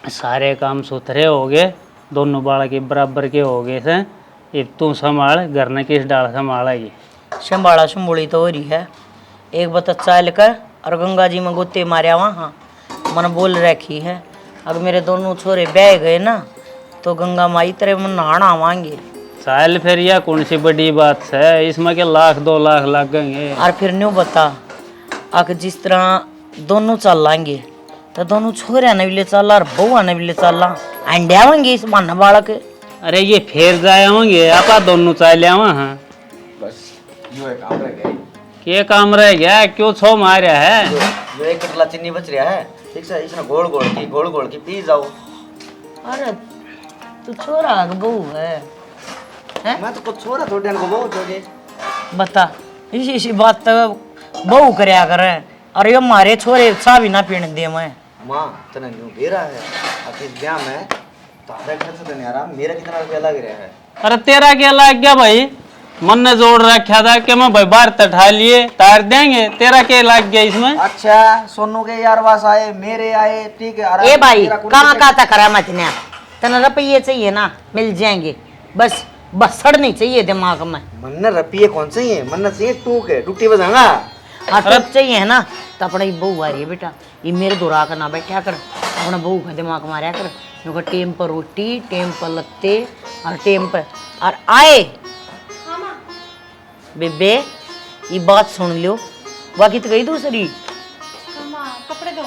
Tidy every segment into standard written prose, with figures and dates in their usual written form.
सारे काम सुथरे हो गए, दोनों बाल के बराबर के हो गए से। अब तू संभाल, घर ने किस डाल संभालेगी। संभाला संभोली तो हो रही है। एक बता चाल कर और गंगा जी में गोते मारिया वहाँ मन बोल रखी है। अगर मेरे दोनों छोरे बह गए ना तो गंगा माई तेरे मन नहाना आवांगे। साल फिर यह कौन सी बड़ी बात है, इसमें के लाख 2 लाख लगेंगे। और फिर न्यू बता अगर जिस तरह दोनों चल लाएंगे तो दोनों छोरे ने भी ले चला और बहू ने भी ले चला अंडे आवेंगे इस बहाना बालक। अरे ये फिर जाए होंगे, आपा दोनों चाल आवा। हाँ बस यो एक काम रह गया। के काम रह गया, क्यों छो मारिया है। जो एक कटला चीनी बच रहा है, ठीक से इसने गोल गोल की पी जाओ। अरे तू छोरा का बहू है, हैं? मैं तो कुछ छोरा थोड़े को बहुत हो गए। बता इसी बात तो बहू करया करे और ये मारे छोरे चा भी ना पीने दे मैं। माँ तने न्यू घेरा है अपने ब्याह में, तारे खर्च देने यार मेरा कितना रुपया लग रहा है। अरे तेरा क्या लग गया भाई, मन ने जोड़ रखा था कि मैं भाई बाहर तठा लिए तार देंगे, तेरा क्या लग गया इसमें। अच्छा सोनू के यार वास आए, मेरे आए, ठीक है। ए भाई कहाँ का करा मत ना, तना रुपये चाहिए ना मिल जाएंगे, बस बसड़ नहीं चाहिए दिमाग में। मन रुपये कौन से है, मन चाहिए टूक है, टूटी बजाऊंगा। हाँ टूक चाहिए है ना तो अपना बहू आ रही है बेटा, ये मेरे दोरा का ना बैठा कर, अपना बहू का दिमाग मारा कर। क्योंकि टेम पर रोटी, टेम पर लत्ते और टेम पर और आए। बेबे ये बात सुन लियो, बाकी तो गई दूसरी। कपड़े धो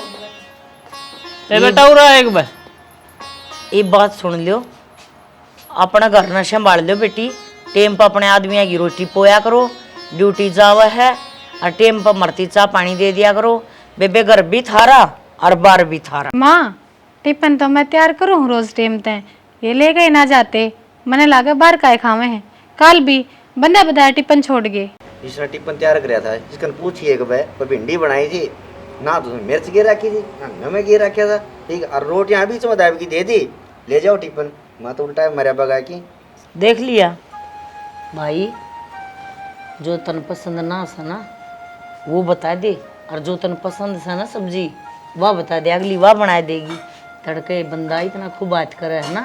ए बेटा उरा एक बार ये बात सुन लियो, अपना घर न संभाल लियो बेटी। टेम पर अपने आदमियों की रोटी पोया करो, ड्यूटी जावा है और टेम पर मरती चाह पानी दे दिया करो। बेबे घर भी थारा और बार भी थारा। माँ टिफिन तो मैं तैयार करूँ रोज टाइम तय, ये ले गए ना जाते मैंने लागे बाहर का खावे हैं। कल भी बंदा बताया टिफिन छोड़ गए। इसने टिफिन तैयार कराया था, इसकन पूछिए कि भाई कोई भिंडी बनाई थी ना, तो मिर्च गिर रखी थी ना नमक गिर रखा था, ठीक है। और रोटियां बीच में दाब की दे दी, ले जाओ टिफिन। मैं तो उल्टा मरिया बगा की देख लिया भाई, जो तन पसंद ना से ना वो बता दे, और जो तन पसंद से ना सब्जी वह बता दे, अगली वाह बना देगी। तड़के बंदा इतना खूब बात करे है ना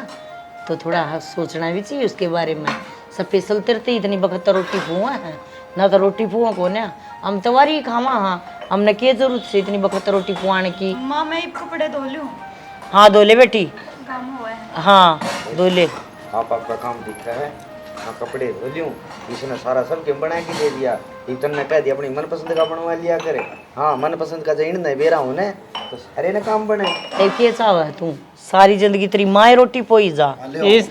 तो थोड़ा सोचना भी चाहिए उसके बारे में। स्पेशल तेरते इतनी बखत रोटी फुआ है ना, तो रोटी फुआ को ना हम तवारी खावा। हाँ हमने क्या जरूरत से इतनी बखत रोटी फुआने की। माँ मैं कपड़े धो लूँ, हाँ धो ले बेटी, काम हुआ है। हाँ धो ले। आप आपका काम दिख रहा है। हाँ कपड़े धो लूँ, इसने सारा सब के बना के दे दिया। एक ने कह दिया अपनी मनपसंद का बनवा लिया करे। हाँ मनपसंद का जैन नहीं बेरा हूँ ने तो सारे ने काम बने। क्या चाह है तू, सारी जिंदगी तेरी माँ रोटी पोई जा। इस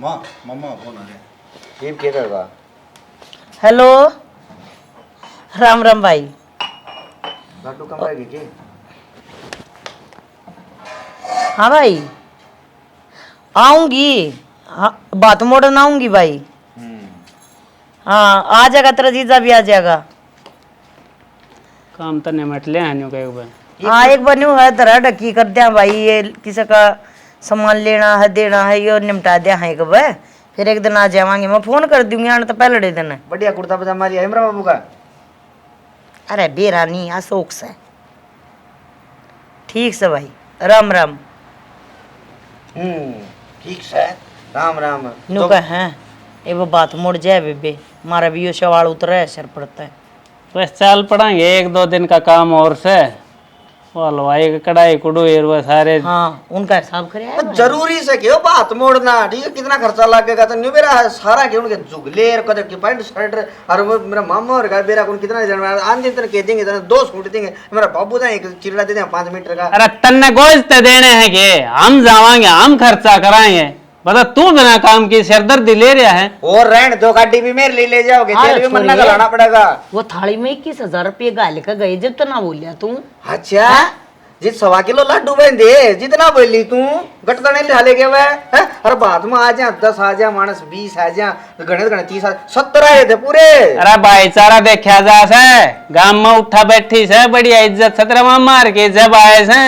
माँ मम्मा फोन आ गया। ये क्या करवा। हेलो राम राम भाई। लाडू कम रहेगी की। हाँ भाई आऊंगी, हाँ बात मोड़न आऊंगी भाई। हाँ आ जाएगा, तेरा जीजा भी आ जाएगा। काम तो निमट ले आने का एक बार। हाँ एक बार न्यू है तेरा ढक्की कर दिया भाई, ये किसी का सामान लेना है देना है ये निपटा दिया है। कब फिर एक दिन आ जावांगे, मैं फोन कर दूंगी आने तो पहले दिन। बढ़िया कुर्ता पजामा लिया इमरा बाबू का। अरे बेरा नहीं अशोक से। ठीक से भाई, राम राम। ठीक है राम राम। न्यू का है ये वो बात मुड़ जाए बेबे, मारा भी यो सवाल उतर है सर पड़ता है। बस चाल पड़ेंगे 1-2 दिन का काम और से, वो हलवाई कढ़ाई कुड़ू वो सारे। हाँ उनका हिसाब करे तो जरूरी से क्यों बात मोड़ना, ठीक है। कितना खर्चा लगेगा तो न्यू मेरा सारा क्यों उनके जुगले और कदर की पैंट शर्ट और वो मेरा मामा और का बेरा कौन कितना जन आन दिन कह देंगे तो 2 सूट देंगे। मेरा बाबू था एक चिरड़ा दे दें 5 मीटर का। अरे तन्ने गोश्त देने हैं कि हम जावांगे, हम खर्चा कराएंगे। बता तू बिना काम की सिरदर्दी ले रहा है। और रहन दो गाड़ी भी मेरे लिए ले जाओगे, तेल भी मन्ना का लाना पड़ेगा। वो थाली में 21,000 रुपये गाल का गए जब तो ना बोलिया तू। अच्छा जित 1.25 किलो लड्डू बन दे जितना बोली तू गटता नहीं ला ले गए वह। हर बात में आ जा 10 आ जा मानस 20 आ जा गणित गणित 30 70 आए थे पूरे। अरे भाईचारा देखा जा से, गांव में उठा बैठी से बढ़िया इज्जत छतरा मार के जब आए से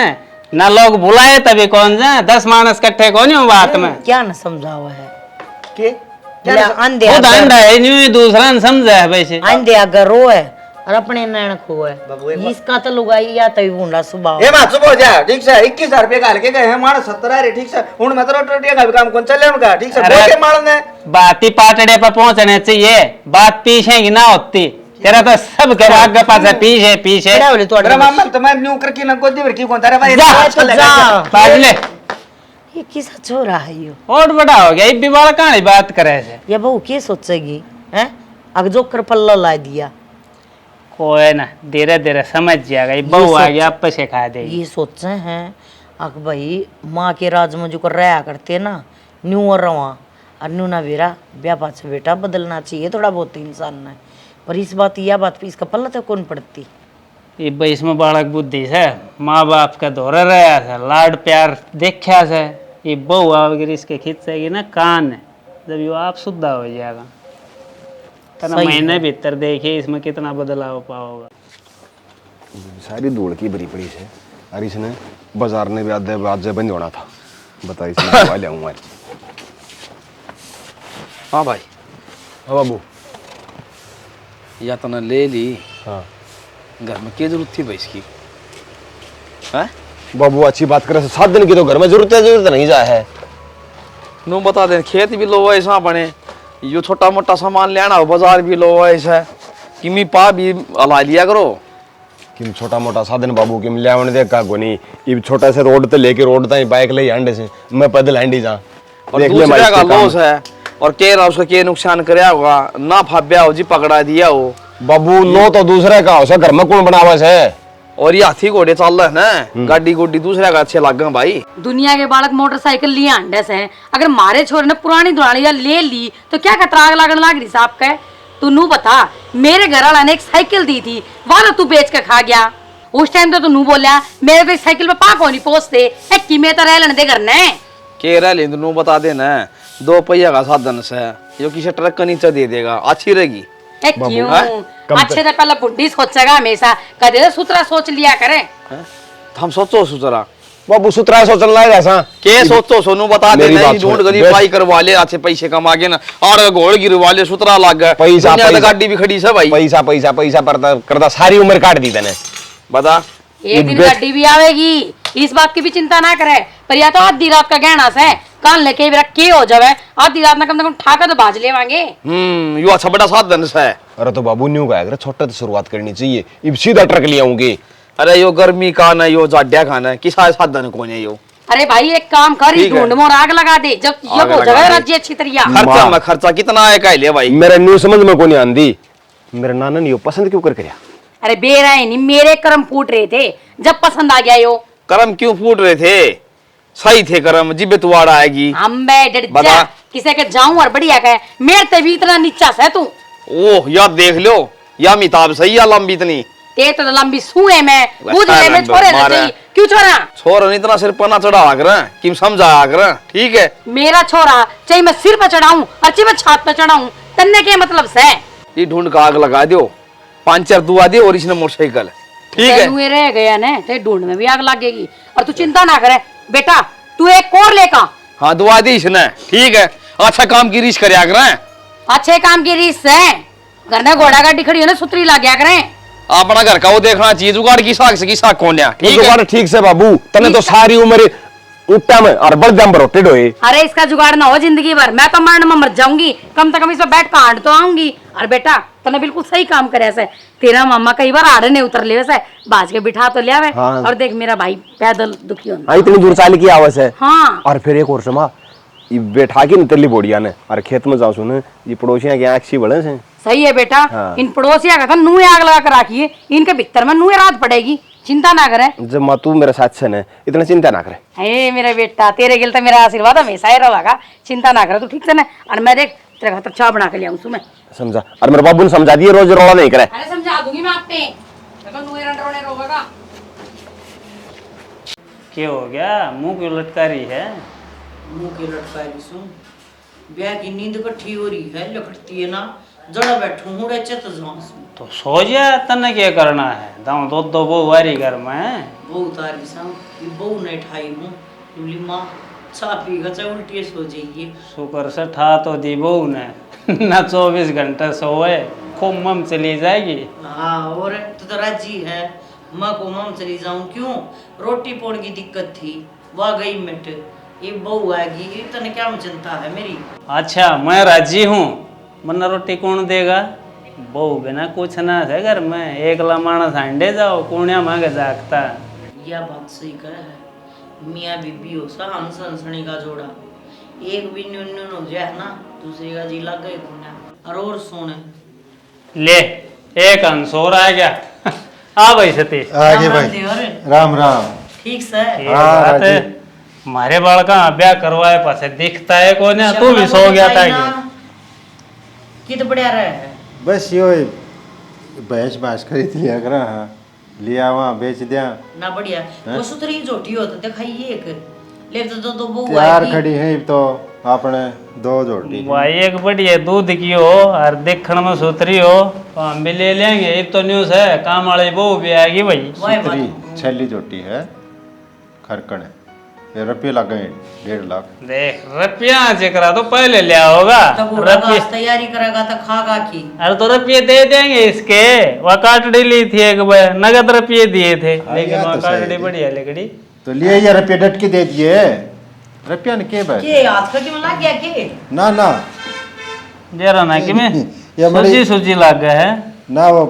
ना लोग बुलाए तभी कौन जा 10 मानस कट्ठे कौन हो बात में। क्या न समझा हुआ है के अंधे खुद अंडा है न्यू दूसरा न समझा है वैसे। अंधे अगर रो है और अपने नैन खो बाबू, है इसका तो लुगाई या तभी भूंडा सुबह ए बात सुबह जा ठीक से 21,000 रुपए का हल्के गए हैं मार 70 रे ठीक से उन मैं तो रोटिया का भी काम कौन चले उनका ठीक से अरे, बोले मार ने बात ही पाटड़े पर पहुंचने चाहिए, बात पीछे की ना होती। तेरा तो सब घर आगे पास है, पीछे पीछे। क्या बोले तो मेरा मामा तुम्हारे न्यू करके ना गोदी भर की कौन तारे भाई जा, अच्छा लगा जा। बाज ले। ये किसा छोरा है यो और बड़ा हो गया, ये बिवाड़ कहानी बात करे से। ये बहू के सोचेगी हैं अग जो कर पल्ला ला दिया कोई ना, धीरे धीरे समझ जाएगा, ये बहू आ गया आप से खा देगी। ये सोचे हैं अक भाई माँ के राज में जो कर रहा करते ना न्यू और रवा और न्यू ना बेरा ब्याह पाछे बेटा बदलना चाहिए थोड़ा बहुत इंसान ने, पर इस बात यह बात पे इसका पल्ला तो कौन पड़ती। ये भाई इसमें बालक बुद्धि से माँ बाप का दौरा रहा था, लाड प्यार देखा से, ये बहू अगर इसके खींचेगी ना कान है, जब ये आप शुद्ध हो जाएगा तना सही महीने भीतर देखिए इसमें कितना बदलाव पाओगा। सारी धूल की भरी पड़ी है। अरे इसने बाजार ने भी आज बंद होना था, बता इसने दवा ले आऊंगा। हाँ भाई, हाँ बाबू। या तो ना ले ली, हाँ घर में क्या जरूरत थी भाई इसकी? हैं? बाबू अच्छी बात करे, 7 दिन की तो घर में जरूरत नहीं जा है। नू बता दे, खेत भी लो ऐसा बने, यो छोटा मोटा सामान लेना हो बाजार भी लो ऐसा, किमी पा भी हला लिया करो। किम छोटा मोटा साधन बाबू किम ले आने दे का गोनी, ये छोटा से रोड ते लेके रोड तक बाइक ले आंडे से मैं पैदल आंडी जा। और दूसरे का लॉस है, और कह रहा उसका क्या नुकसान कराया होगा, ना फाब्या हो जी पकड़ा दिया हो। बाबू लो तो दूसरे का हो, घर में कौन बनावा है। और ये हाथी घोड़े चल रहे ना, गाड़ी गोडी दूसरे का अच्छे लग गए भाई। दुनिया के बालक मोटरसाइकिल लिए अंडे से, अगर मारे छोरे ने पुरानी दुरानी या ले ली तो क्या खतराग लागन लाग रही साहब का। तू नू बता, मेरे घर वाला ने एक साइकिल दी थी, वाला तू बेच के खा गया। उस टाइम तो तू नू बोलिया मेरे तो साइकिल पे पाक होनी पोसते कि मैं तो रह लेने दे घर ने। कह रहा ले नू बता देना, 2 पहिया का साधन से जो किसी ट्रक का नीचे दे देगा, अच्छी रहेगी। क्यों अच्छे तो पहले बुढ़ी सोचेगा हमेशा, कदे तो सुतरा सोच लिया करे। हम सोचो सुतरा बाबू सुतरा सोचन लायक ऐसा के सोचो सोनू बता मेरी देना, बात ढूंढ सुन, गली बस- पाई करवा ले, अच्छे पैसे कमा के ना, और घोड़ गिरवा ले, सुतरा लग गया पैसा- दुनिया तो पैसा- गाड़ी भी खड़ी से भाई। पैसा पैसा पैसा करता सारी उम्र काट दी तने। बता एक दिन गाड़ी भी आवेगी, इस बात की भी चिंता ना करे, पर या तो आधी रात का गहना से कान लेके मेरा के हो जावे, आधी रात में कम से कम ठाका तो बाज लेवांगे। यो अच्छा बड़ा साधन से। अरे तो बाबू न्यू का है, छोटे से शुरुआत करनी चाहिए, इब सीधा ट्रक ले आऊंगी। अरे यो गर्मी का ना, यो जाड्या खाना है, किसा साधन कौन है यो। अरे भाई एक काम कर, ठीक है। ढूंढ मोर आग लगा दे, जब ये आग हो लगा जावे दे। राज्य अच्छी तरिया। खर्चा में खर्चा कितना है कह ले भाई। मेरे न्यू समझ में कोनी आंदी, मेरे नाना ने यो पसंद क्यों कर करया। अरे बेरा है नहीं, मेरे कर्म फूट रहे थे जब पसंद आ गया यो। कर्म क्यों फूट रहे थे, सही थे कर्म, जिबे तुआड़ आएगी। हम बे डर बता। जा किसे के जाऊं और बढ़िया कहे, मेरे ते भी इतना नीचा से तू। ओह या देख लो, या मिताब सही या लंबी इतनी। ते तो लंबी सुए में बुझ वैसा ले में रंग छोरे ना मारा। चाहिए, क्यों छोरा? छोर इतना सिर पना चढ़ा कर कि समझा कर, ठीक है। मेरा छोरा चाहे मैं सिर पे चढ़ाऊं और चाहे मैं छात पे चढ़ाऊं, तन्ने के मतलब से ये ढूंढ का आग लगा दो, पंचर दुआ दे और इसने मोटरसाइकिल, ठीक है। तेनू ये रह गया ने, ते ढूंढ में भी आग लगेगी। और तू चिंता ना करे बेटा, तू एक और लेका। हाँ दुआ दी इसने, ठीक है। अच्छा काम की रीस करे कर, अच्छे काम की रीस से घर में घोड़ा गाड़ी खड़ी है ना, सुतरी लग गया करें। अपना घर का वो देखना चाहिए, जुगाड़ की साग से की साग कौन है, ठीक है। जुगाड़ ठीक से बाबू, तने तो सारी उम्र उट्टा में और बलदम पर रोटेड होए। अरे इसका जुगाड़ ना हो जिंदगी भर, मैं तो मरण में मर जाऊंगी, कम से कम इस पे बैठ कर हांड तो आऊंगी। और बेटा तने बिल्कुल सही काम करे से, तेरा मामा कई बार आड़े नहीं उतर ले वैसे, बाज के बिठा तो लिया। हाँ। और देख मेरा भाई पैदल दुखी होना। हाँ इतनी दूर चाल की आवाज है। हाँ और फिर एक और समा ये बैठा के नितली बोड़िया ने और खेत में जाओ सुन, ये पड़ोसियां के अच्छी बड़े से। सही है बेटा। हाँ। इन पड़ोसिया का था नूहे आग लगा कर राखिए, इनके भीतर में नूहे रात पड़ेगी, चिंता ना करे। जब माँ तू मेरे साथ से है, इतना चिंता ना करे। हे मेरा बेटा, तेरे गिल तो मेरा आशीर्वाद हमेशा ही रहेगा, चिंता ना करे तू, ठीक से ना। और मैं देख तेरे खातर चाय बना के ले आऊं सुबह। समझा, और मेरे बाबू ने समझा दिए, रोज रोड़ा नहीं करे। अरे समझा दूंगी मैं आपने, नूहे रंडरोने रोगा। क्या हो गया, मुंह क्यों लटका रही है? मुंह के लटका रही सुन, ब्याह की नींद इकट्ठी हो रही है, लकड़ती है ना, जड़ा बैठू हूँ रे चत जाऊं। तो सो जा, तने क्या करना है, दाऊ दो बहू वारी घर में। बहू तारी सा ये बहू नहीं ठाई हूँ, बोली माँ चाह पी का चाहे उल्टी सो जाइए। शुक्र से ठा तो दी बहू ने ना 24 घंटे सोए। खूब मम चली जाएगी। हाँ और तो राजी है, माँ को मम चली जाऊं क्यों? रोटी पोड़ की दिक्कत थी, वह गई मिट, ये बहू आएगी, इतने क्या चिंता है मेरी। अच्छा मैं राजी हूँ, वरना रोटी कौन देगा? बहू बिना कुछ ना है घर में, एकला मानस हांडे जाओ कुणिया मांगे जागता। यह बात सही कह है, मियाँ बीबी हो सा हम सनसनी का जोड़ा, एक भी न्यून न्यून हो जाए ना दूसरे का जी लग गए कुन्या। और सुन ले एक अंसोर आ गया। आ भाई सतीश। आगे भाई देवर राम राम। ठीक से ये बात है, हमारे बालका ब्याह करवाए पासे दिखता है कौन है, तू भी सो गया था कित बढ़िया रहे है। बस यो भैंस भांस खरीद लिया करा, हाँ लिया वहाँ बेच दिया। ना बढ़िया वो सुथरी झोटी होता तो खाइए एक ले तो वो तैयार खड़ी है तो आपने दो जोड़ी। भाई एक बढ़िया दूध की हो और देखने में सुथरी हो तो हम भी ले लेंगे। ये तो न्यूज़ है, काम वाली बहू भी आएगी भाई। सुथरी छली जोटी है, खरकण है, ये रुपये लग गए 1.5 लाख। देख रुपया चकरा तो पहले लिया होगा, तब रुपये तैयारी करेगा तो खागा की। अरे तो रुपये दे देंगे इसके, वह काटड़ी ली थी एक बार, नगद रुपये दिए थे, लेकिन वह काटड़ी बढ़िया लकड़ी तो लिए ये रुपये डट के दे दिए, रुपया ने के भाई के हाथ का क्यों लग गया के? ना ना जरा ना कि मैं ये बड़ी- सूजी सूजी लग गए है। ना वो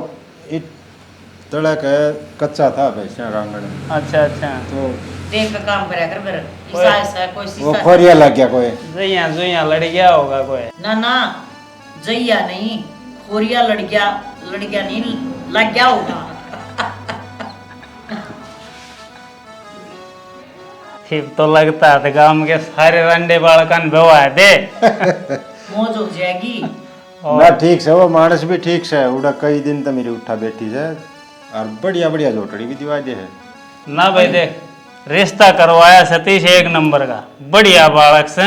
तड़क है कच्चा था भैंसा रांगण में, अच्छा अच्छा तो देख का काम करया कर मेरा ईसा ऐसा कोई वो सीसा खोरिया लग गया कोई। जुइया जुइया लड़ गया होगा कोई। ना ना जइया नहीं खोरिया लड़किया नहीं लग गया होगा। ठीक तो लगता है गांव के सारे रंडे बालकन बेवा दे। मौज हो जाएगी। ना ठीक से वो मानस भी ठीक से उड़ा कई दिन तो मेरी उठा बैठी है और बढ़िया बढ़िया झोटड़ी भी दिवा दे है। ना भाई देख रिश्ता करवाया सतीश एक नंबर का, बढ़िया बालक से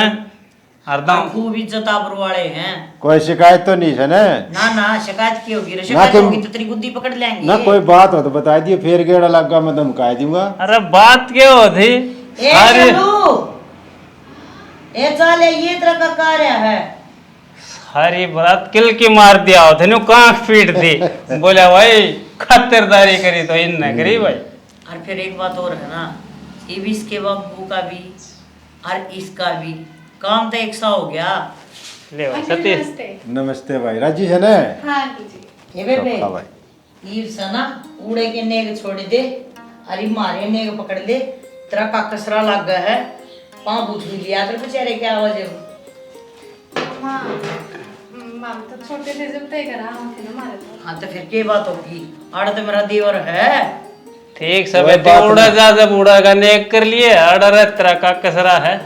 हरदम। खूब इज्जत आबरू वाले हैं। कोई शिकायत तो नहीं है ना? ना शिकायत की होगी, शिकायत तुम- होगी तो तेरी गुद्दी पकड़ लेंगे। ना कोई बात हो तो बता दिए, फिर गेड़ा लगा मैं धमका दूंगा। अरे बात क्यों होती ए सारी चलू ए चले ये तरह का कार्य है। सारी बात किल की मार दिया होते नु कांख पीट दी। बोला भाई खातिरदारी करी तो इन न करी भाई। और फिर एक बात और है ना, ये भी इसके बाबू का भी और इसका भी काम तो एक सा हो गया। ले भाई सतीश नमस्ते भाई, राजी है ना? ये बेबे हाँ भाई ये से ना उड़े के नेग छोड़ दे, अरे मारे नेग पकड़ ले, तेरा का कसरा लग गया है, पाँव पूछ भी लिया तेरे बेचारे क्या आवाज है। माम तो छोटे थे जब तय करा हम थे ना मारे तो। हाँ तो फिर क्या बात होगी, आड़ तो मेरा देवर है। ठीक सब उड़ा जा जब उड़ा का नेक कर लिए अडर तेरा का कसरा है।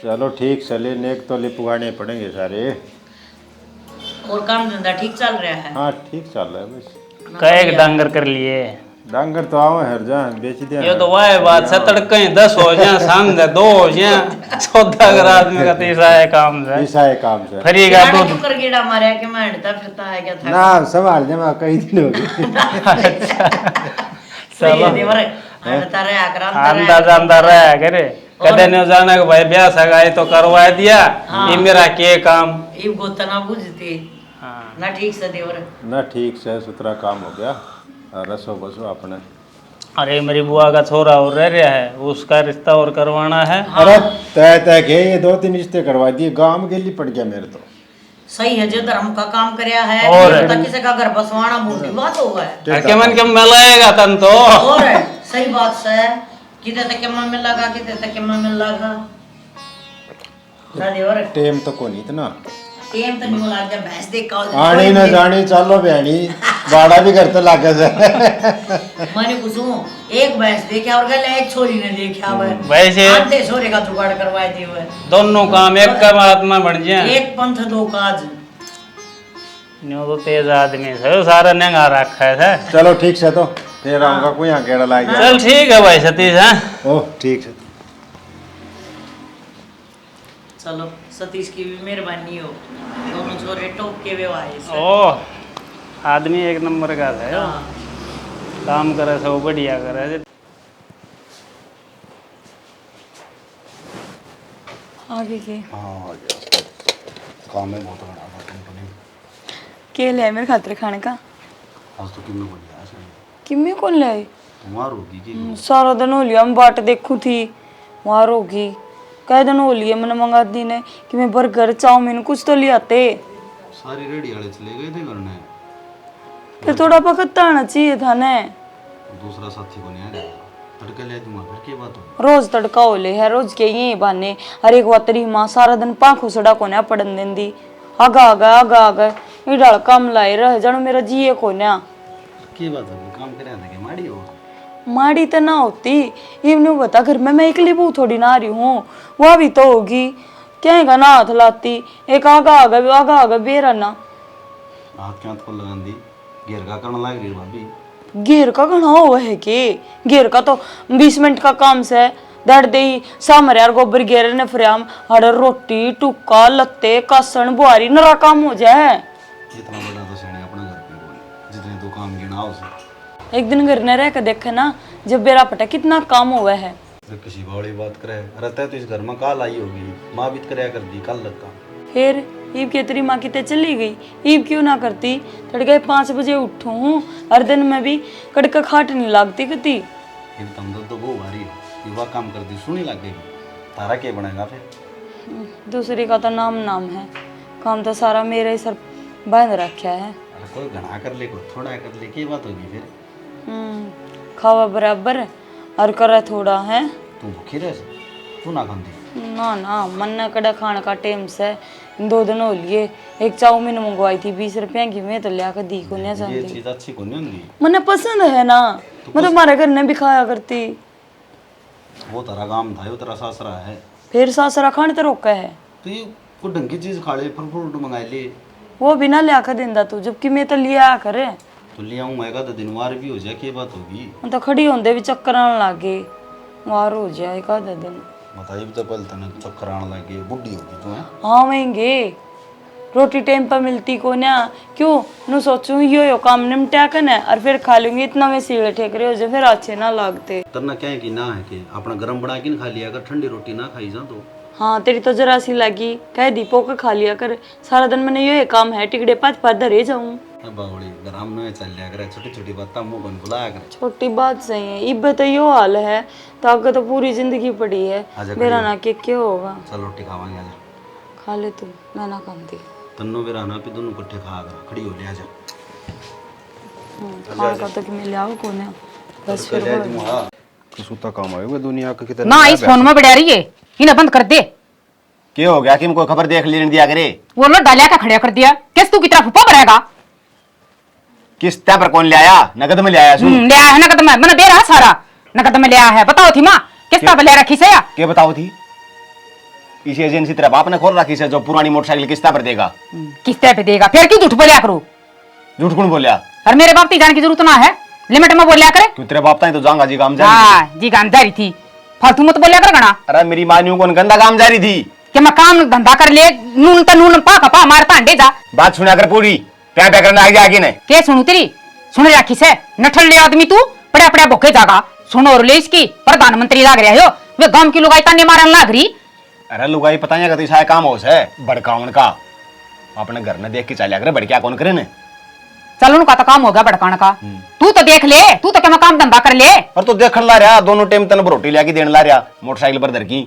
चलो ठीक चले, नेक तो लिपवाने पड़ेंगे सारे। और काम धंधा ठीक चल रहा है? हाँ ठीक चल रहा है बस। कई डांगर कर लिए डांगर तो आओ हर जा बेच दिया। ये तो वाह बात से तड़के 10 हो जाए सांझ 2 हो जाए 14 अगर आदमी का तीसरा है काम से ऐसा है काम से। फरीगा यार दूध तू कर गेड़ा मारे के मैं हटता फिरता है क्या था? ना संभाल जमा कई दिन हो गए। सही है देवर, हटता रहे अंदाज अंदर रहा करे कदे नहीं जाना कि भाई ब्याह सगाई तो करवा दिया। हाँ। ये मेरा के काम। ये गोतना बुझते हाँ। ना ठीक से देवर। ना ठीक से सुथरा काम हो गया, और रसो बसो अपने। अरे मेरी बुआ का छोरा और रह रहा है, उसका रिश्ता और करवाना है। अरे तय तय के ये 2-3 रिश्ते करवा दिए, गांव गेली पड़ गया मेरे तो। सही है, जो धर्म का काम करया है और ये पता किसी का घर बसवाना बूढ़ी बात होगा है। के मन के मिलाएगा तन तो। और है, सही बात से किते तक के मन में लगा, किते तक के मन में लगा ना देवर। टेम तो कोनी इतना टेम तो नहीं लग जा, भैंस देख का आनी न जानी चलो बहनी, बाड़ा भी घर तो लागे से। मैंने कुछ एक भैंस देखा और गले एक छोरी ने देखा है वैसे आधे छोरे का जुगाड़ करवाए दिए हुए। दोनों काम एक का आत्मा बन जाए। एक पंथ दो काज। न्यू तो तेज आदमी से सारा नंगा रखा है। चलो ठीक से, तो फिर आऊंगा कोई यहाँ गेड़ा लाग गया। चल ठीक है भाई सतीश। हाँ ओह ठीक है। चलो सतीश की भी मेहरबानी हो, दोनों छोरे टोप के व्यवहार से। ओ आदमी एक नंबर का है। हाँ। काम करे सब बढ़िया करे। आगे के हाँ आ गया, काम है बहुत बड़ा कंपनी। के ले मेरे खातिर खाने का? आज तो किन्नू बढ़िया है किम्मी कौन ले? तुम्हार होगी कि सारा दिन हो लिया, हम बाट देखू थी वहां होगी। कई दिन हो लिए मैंने मंगा दी ने कि मैं बर्गर चाउमीन कुछ तो ले आते। सारी रेडी वाले चले गए थे घर में, फिर थोड़ा पकड़ता आना चाहिए था ने। दूसरा साथी को नहीं आ गया तड़के ले दूंगा फिर क्या बात होगी। रोज तड़का हो ले है, रोज के यही बहाने। हर एक बार तेरी माँ सारा दिन पाखो सड़ा कोन्या पड़न देंदी। आगा आगा ये डाल काम लाए रह जानो मेरा जिये कोन्या। क्या बात होगी, काम करे थे कि माड़ी हो। माड़ी तो ना होती, इवनु बता घर में मैं अकेली बहू थोड़ी ना आ रही हूँ, वह भी तो होगी। क्या का ना हाथ लाती, एक आगा बेरा ना हाथ क्या को लगा दी, घेर का करने लग रही भाभी। घेर का घना हुआ है कि घेर का तो 20 मिनट का काम से दड़ दे ही सामर यार गोबर घेर ने फ्राम हर रोटी टुक्का लत्ते कासन बुआरी नरा काम हो जाए। इतना बड़ा तो सेने अपना घर पे बोले जितने तो काम गिना उसे। एक दिन घर ने रह के देखे ना जब बेरा पटा कितना काम हुआ है। तो किसी बावड़ी बात करे रहता है तो इस घर में काल आई होगी, माँ भी कराया कर दी कल लग का। फिर ईब के तेरी माँ कितने चली गई, ईब क्यों ना करती? तड़के 5 बजे उठू हूँ, हर दिन में भी कड़का खाट नहीं लागती कती। फिर तुम तो वो भारी हो, युवा काम कर दी सुनी लगेगी, तारा क्या बनेगा फिर? दूसरी का तो नाम है, काम तो सारा मेरे ही सर बांध रखा है। अरे कोई घना कर ले, कोई थोड़ा कर ले, क्या बात होगी फिर? खावा बराबर और करे थोड़ा है। तू भूखी रह तू ना खाती? ना मन न कड़ा खाने का टाइम से 2 दिन हो लिए। एक चाउमीन मंगवाई थी 20 रुपया की, मैं तो लिया कर दी को नहीं ये जानती। चीज अच्छी को नहीं होती, मने पसंद है ना, मैं तो हमारे घर ने भी खाया करती। वो तेरा काम था, वो तेरा सासरा है। फिर सासरा खाने तो रोका है, तो ये कोई ढंग की चीज खा ले, फल फ्रूट मंगा ले। वो बिना लिया कर देंदा तू, जबकि मैं तो लिया करे। तो ले आऊंगा तो दिनवार भी हो जाए, क्या बात होगी? मैं तो खड़ी होंदे भी चक्कर आने लागे, वार हो जाए का दिन। बताइए तो पहले तने चक्कर आने लगे, बुढ़ी होगी तू है। हाँ महंगे रोटी टाइम पर मिलती को ना, क्यों नु सोचूं यो काम निमटा कर ना और फिर खा लूंगी, इतना में सीढ़े ठेकरे हो जाए फिर अच्छे ना लगते। तरना क्या है कि ना है कि अपना गरम बना के खा लिया, अगर ठंडी रोटी ना खाई जा तो। हाँ तेरी तो जरा सी लगी, कह दीपो का खा लिया कर, सारा दिन मैंने ये काम है टिकड़े 5 धरे जाऊं। बावड़ी गरम में चल लिया करे, छोटी छोटी बातें मुंह बन बुलाया करे। छोटी बात सही है, इब तो यो हाल है तो आगे तो पूरी जिंदगी पड़ी है, मेरा ना के क्या होगा। चल रोटी खावांगे, आजा खा ले तू, मैं ना खाती। तन्नो मेरा ना भी दोनों इकट्ठे खा कर खड़ी हो ले, आजा खाने का तो कि मैं ले आओ कोने बस फिर सूता काम आएगा दुनिया का कितना ना इस फोन में बढ़ा रही है, इन्हें बंद कर दे। क्या हो गया कि कोई खबर देख लेने दिया करे? वो लो डालिया का खड़ा कर दिया, किस तू की तरफ ऊपर बढ़ेगा? किस तरह पर कौन ले आया? नगद में ले आया सुन। ले आया है नगद में, मैंने दे रहा सारा नगद में ले आया है। बताओ थी माँ किस तरह ले रखी से? क्या बताओ थी? इसी एजेंसी तरह बाप ने खोल रखी से जो पुरानी मोटरसाइकिल किस्ता पर देगा। किस्ते पे देगा, फिर क्यों झूठ बोलिया करो? झूठ कौन बोलिया? और मेरे बाप की जाने की जरूरत ना है, लिमिट में बोलिया करे। क्यों तेरे बाप तो जाऊंगा जी काम जारी। हाँ जी काम जारी थी, फालतू मत बोलिया कर गना। अरे मेरी मानियों कौन गंदा काम जारी थी कि मैं काम धंधा कर ले, नून तो नून पा खपा मारता अंडे जा। बात सुना कर पूरी, प्या प्या करना आगे आगे ने के सुनू तेरी, सुन राखी से नठल ले आदमी तू पड़ा पड़ा भूखे जागा। सुनो और ले इसकी प्रधानमंत्री लाग रहा हो, वे गांव की लुगाई ताने मारन लाग रही। अरे लुगाई पता नहीं कती काम हो से बड़कावन का, अपने घर में देख के चलिया करे, बड़किया कौन करे ने। चल उनका तो काम हो गया बड़कान का, तू तो देख ले, तू तो क्या काम धंधा कर ले। पर तो देख ला रहा दोनों टाइम तन रोटी लेके देने ला रहा मोटरसाइकिल पर धर की।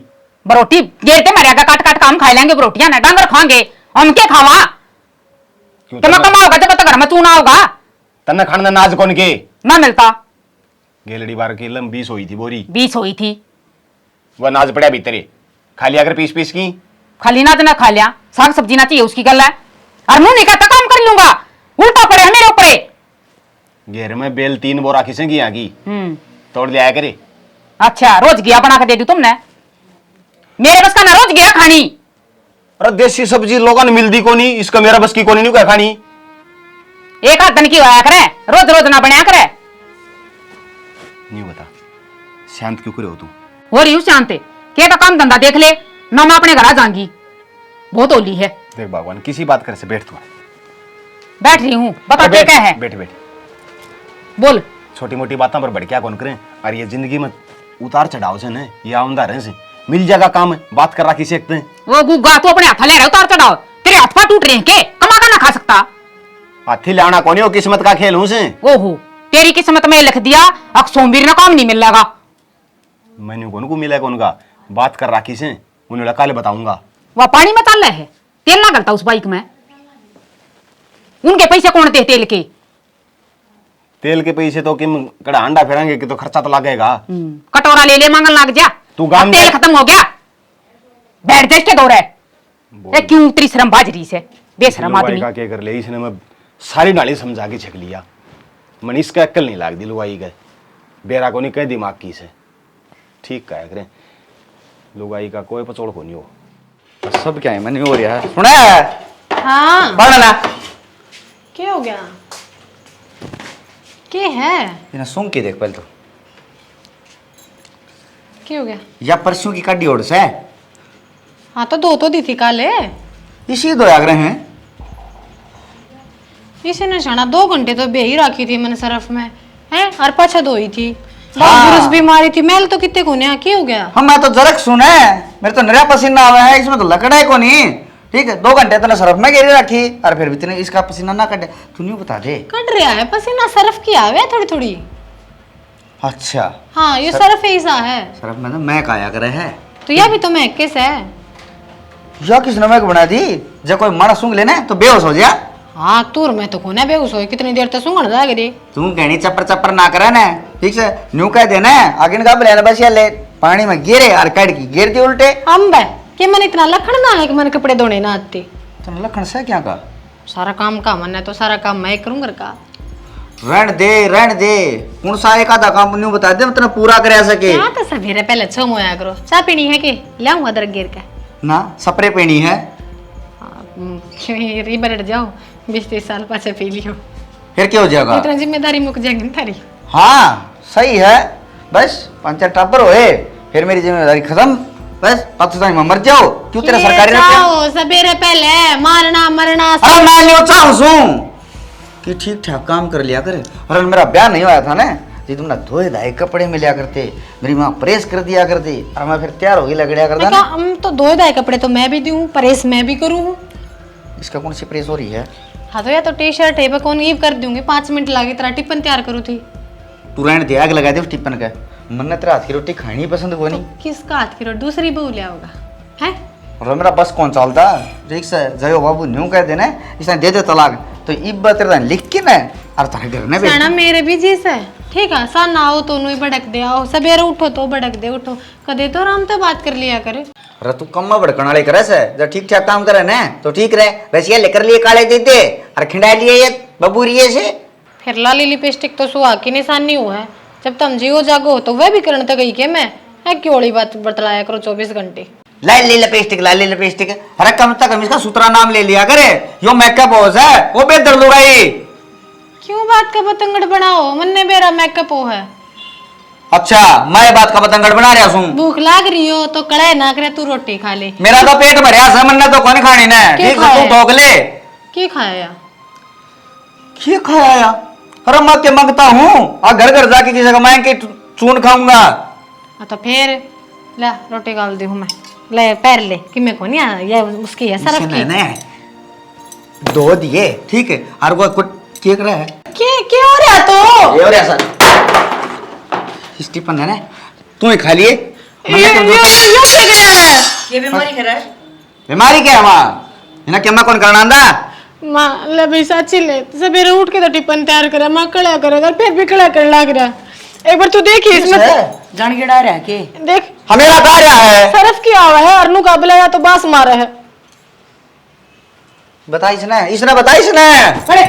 बरोटी गेरते मरेगा, काट काट काम खा लेंगे रोटियां ना डांगर खाएंगे, हम क्या खावा? क्या मैं कमाओगा जब तक घर में तू ना होगा? तन्ने खाने नाज कौन के ना मिलता। गेलड़ी बार की लम 20 हुई थी बोरी, 20 हुई थी, वह नाज पड़ा भीतरे खा लिया कर पीस पीस की। खाली नाज ना खा लिया, साग सब्जी ना चाहिए उसकी गल है। और मुंह नहीं कहता काम कर लूंगा, उल्टा पड़े है मेरे ऊपर। घेर में बेल 3 बोरा खिसेंगी यहाँ की, तोड़ ले आया करे। अच्छा रोज गया बना के दे दू तुमने, मेरे बस का ना रोज गया खानी। अरे देसी सब्जी लोगों ने मिलती को नहीं, इसका मेरा बस की कोनी नहीं क्या खानी। एक हाथ दिन की होया करे, रोज रोज ना बनाया करे। नहीं बता शांत क्यों करे हो तू? हो रही हूँ शांत, क्या तो काम धंधा देख ले ना, मैं अपने घर आ जाऊंगी, बहुत ओली है। देख भगवान किसी बात करे से बैठ तू। बैठ रही हूँ, बता क्या है? बैठ बैठ बोल। छोटी मोटी बातों पर भड़किया कौन करें, और ये जिंदगी में उतार चढ़ाव से न ये आमदार से मिल जाएगा काम, बात कर रखी सकते हैं। वो गुग्गा तू अपने हाथ ले रहा उतार चढ़ाओ, तेरे हाथ पांव टूट रहे हैं के, कमा कर ना खा सकता? हाथी लाना कौन हो, किस्मत का खेल हूं से। ओहो, तेरी किस्मत में लिख दिया अब सोमवीर ना काम नहीं मिल लगा। मैंने कौन को मिला कौन का बात कर राखी से, उन्हें कल बताऊंगा। वह पानी में ताल है, तेल ना गलता उस बाइक में। उनके पैसे कौन दे तेल के? तेल के पैसे तो किम कड़ा अंडा फेरेंगे कि तो खर्चा तो लगेगा। कटोरा ले ले मांगन लग जा। तू गांव अब तेल में- खत्म हो गया, बैठ जा इसके दौरे। ये क्यों उतरी शर्म बाजरी से, बेशरम लुगाई आदमी। का क्या कर ले, इसने मैं सारी नाली समझा के छक लिया। मन इसका अक्ल नहीं लाग दी लुगाई गए, बेरा को नहीं कह दिमाग की से। ठीक कहा करे, लुगाई का कोई पचोड़ को नहीं हो। सब क्या है, मैंने हो रहा है सुना हाँ पढ़ ना क्या हो गया? क्या है? इन्हें सुन के देख पहले तो, क्या हो गया? या परसों की कड्डी ओढ़ से हाँ तो दो तो दी थी काले। इसी दो आग रहे हैं। इसे ने छाना 2 घंटे तो बे ही रखी थी मैंने सरफ में है, और पाछा धोई थी। हाँ। बुरुस भी मारी थी, मैल तो कितने कोने क्या हो गया? हम मैं तो जरक सुने, मेरे तो नया पसीना आवा है, इसमें तो लकड़ा है को नहीं। ठीक है, 2 घंटे तने सरफ में गिरी रखी और फिर भी तूने इसका पसीना ना कटे। तू नहीं बता दे। कट रहा है पसीना, सरफ की आवे थोड़ी थोड़ी। अच्छा हाँ ये सरफ ऐसा है सरफ में तो मैं काया करे है। तो यह भी तो मैं किस है। या किस नमक बना दी, जब कोई मारा सूंघ लेना तो बेहोश हो जा। हाँ तूर में तो कोने बेहोश हो, कितनी देर तक सूंघण जाएगी रे। तू कहनी चप्पर चप्पर ना करे ना, ठीक से न्यू कह देना आगे का लेना बस, या ले पानी में गिरे और कट की गिर दी उल्टे। हम बे कि मन इतना लखन ना है कि मन कपड़े धोने ना आते। तो लखन से क्या का सारा काम का मन है तो सारा काम मैं करूँ घर का। रहन दे कौन सा एक आधा काम न्यू बता दे, मतलब पूरा कर सके क्या तो सवेरे पहले छो मोया करो। चाय पीनी है कि लाऊं अदरक गिर का? ना सपरे पेनी है। री बैठ जाओ, 20-30 साल पाछे पी लियो, फिर क्या हो जाएगा? इतना जिम्मेदारी मुक जाएगी ना थारी। हाँ सही है, बस 5-4 टापर होए फिर मेरी जिम्मेदारी खत्म। बस पाकिस्तान में मर जाओ, क्यों तेरा सरकारी जाओ सवेरे पहले मारना मरना अरे मैं नहीं चाहूँ सू कि ठीक ठाक काम कर लिया करे। अरे मेरा ब्याह नहीं हुआ था ना, जी तुमने धोए धाए कपड़े में लिया करते, मेरी माँ प्रेस कर दिया करती और मैं फिर तैयार होगी लगड़िया करता ना। हम तो धोए धाए कपड़े तो मैं भी दूं, प्रेस मैं भी करूँ। इसका कौन सी प्रेस हो रही है? हाँ तो या तो टी शर्ट है मैं कौन ईव कर दूंगी, 5 मिनट लगे तेरा टिफिन तैयार करूँ थी। तू रहने दे, आग लगा दे उस टिप्पन का। मन तेरा हाथ की रोटी खानी पसंद को नहीं। किसका हाथ की रोटी? दूसरी बहू लिया होगा है। और मेरा बस कौन चलता, ठीक से जयो बाबू न्यू कह देना इसने दे दे तलाक, तो इब्बा तेरा लिख के ना और तारे घर में साना मेरे भी जीस है, ठीक है सा ना हो तो नुई भड़क दे, आओ सवेरे उठो तो भड़क दे, उठो कदे तो आराम से बात कर लिया करे। अरे तू कम्मा भड़कन वाले करे से, जब ठीक ठाक काम करे ना तो ठीक रहे। रसिया लेकर लिए काले देते और खिंडा लिए ये बबूरिये से। फिर लाली लिपस्टिक तो सुहाग की निशानी हुआ है, जब तुम जियो जागो तो वह भी करने तक गई के मैं है क्यों बात बतलाया करो 24 घंटे। लाली लिपस्टिक अरे कम तक हम इसका सूत्रा नाम ले लिया करे, यो मेकअप हो है वो बेहतर लुगाई। क्यों बात का पतंगड़ बनाओ, मन ने मेरा मेकअप हो है। अच्छा मैं बात का पतंगड़ बना रहा हूँ। भूख लाग रही हो तो कड़ाई ना करे, तू रोटी खा ले। मेरा तो पेट भरया है, मन ने तो कौन खानी ना, ठीक है तू ठोक ले। क्या खाया? क्या खाया या? अरे मैं क्या मांगता हूँ, आ घर घर जाके किसी का मांग के चून खाऊंगा। तो फिर ला रोटी गाल दी हूँ मैं, ले पैर ले कि मैं कौन या उसकी है सरफ की। दो दिए ठीक है, और वो कुछ क्या कर रहा है? क्या हो रहा तो? ये हो रहा सर स्टीफन है ना, तू ही खा लिए। ये बीमारी कर रहा है। बीमारी क्या है माँ, इन्हें क्या मैं कौन करना आंदा? माँ ले भाई साची ले, सवेरे उठ के तो टिफिन तैयार करा, माँ कड़ा करेगा फिर भी कड़ा कर लग रहा। एक बार तू देखी इसमें जान के डाल रहा है के देख हमें बता रहा है सरफ किया हुआ है, अरनू का बुलाया तो बास मारा है। बता इसने बता इसने। अरे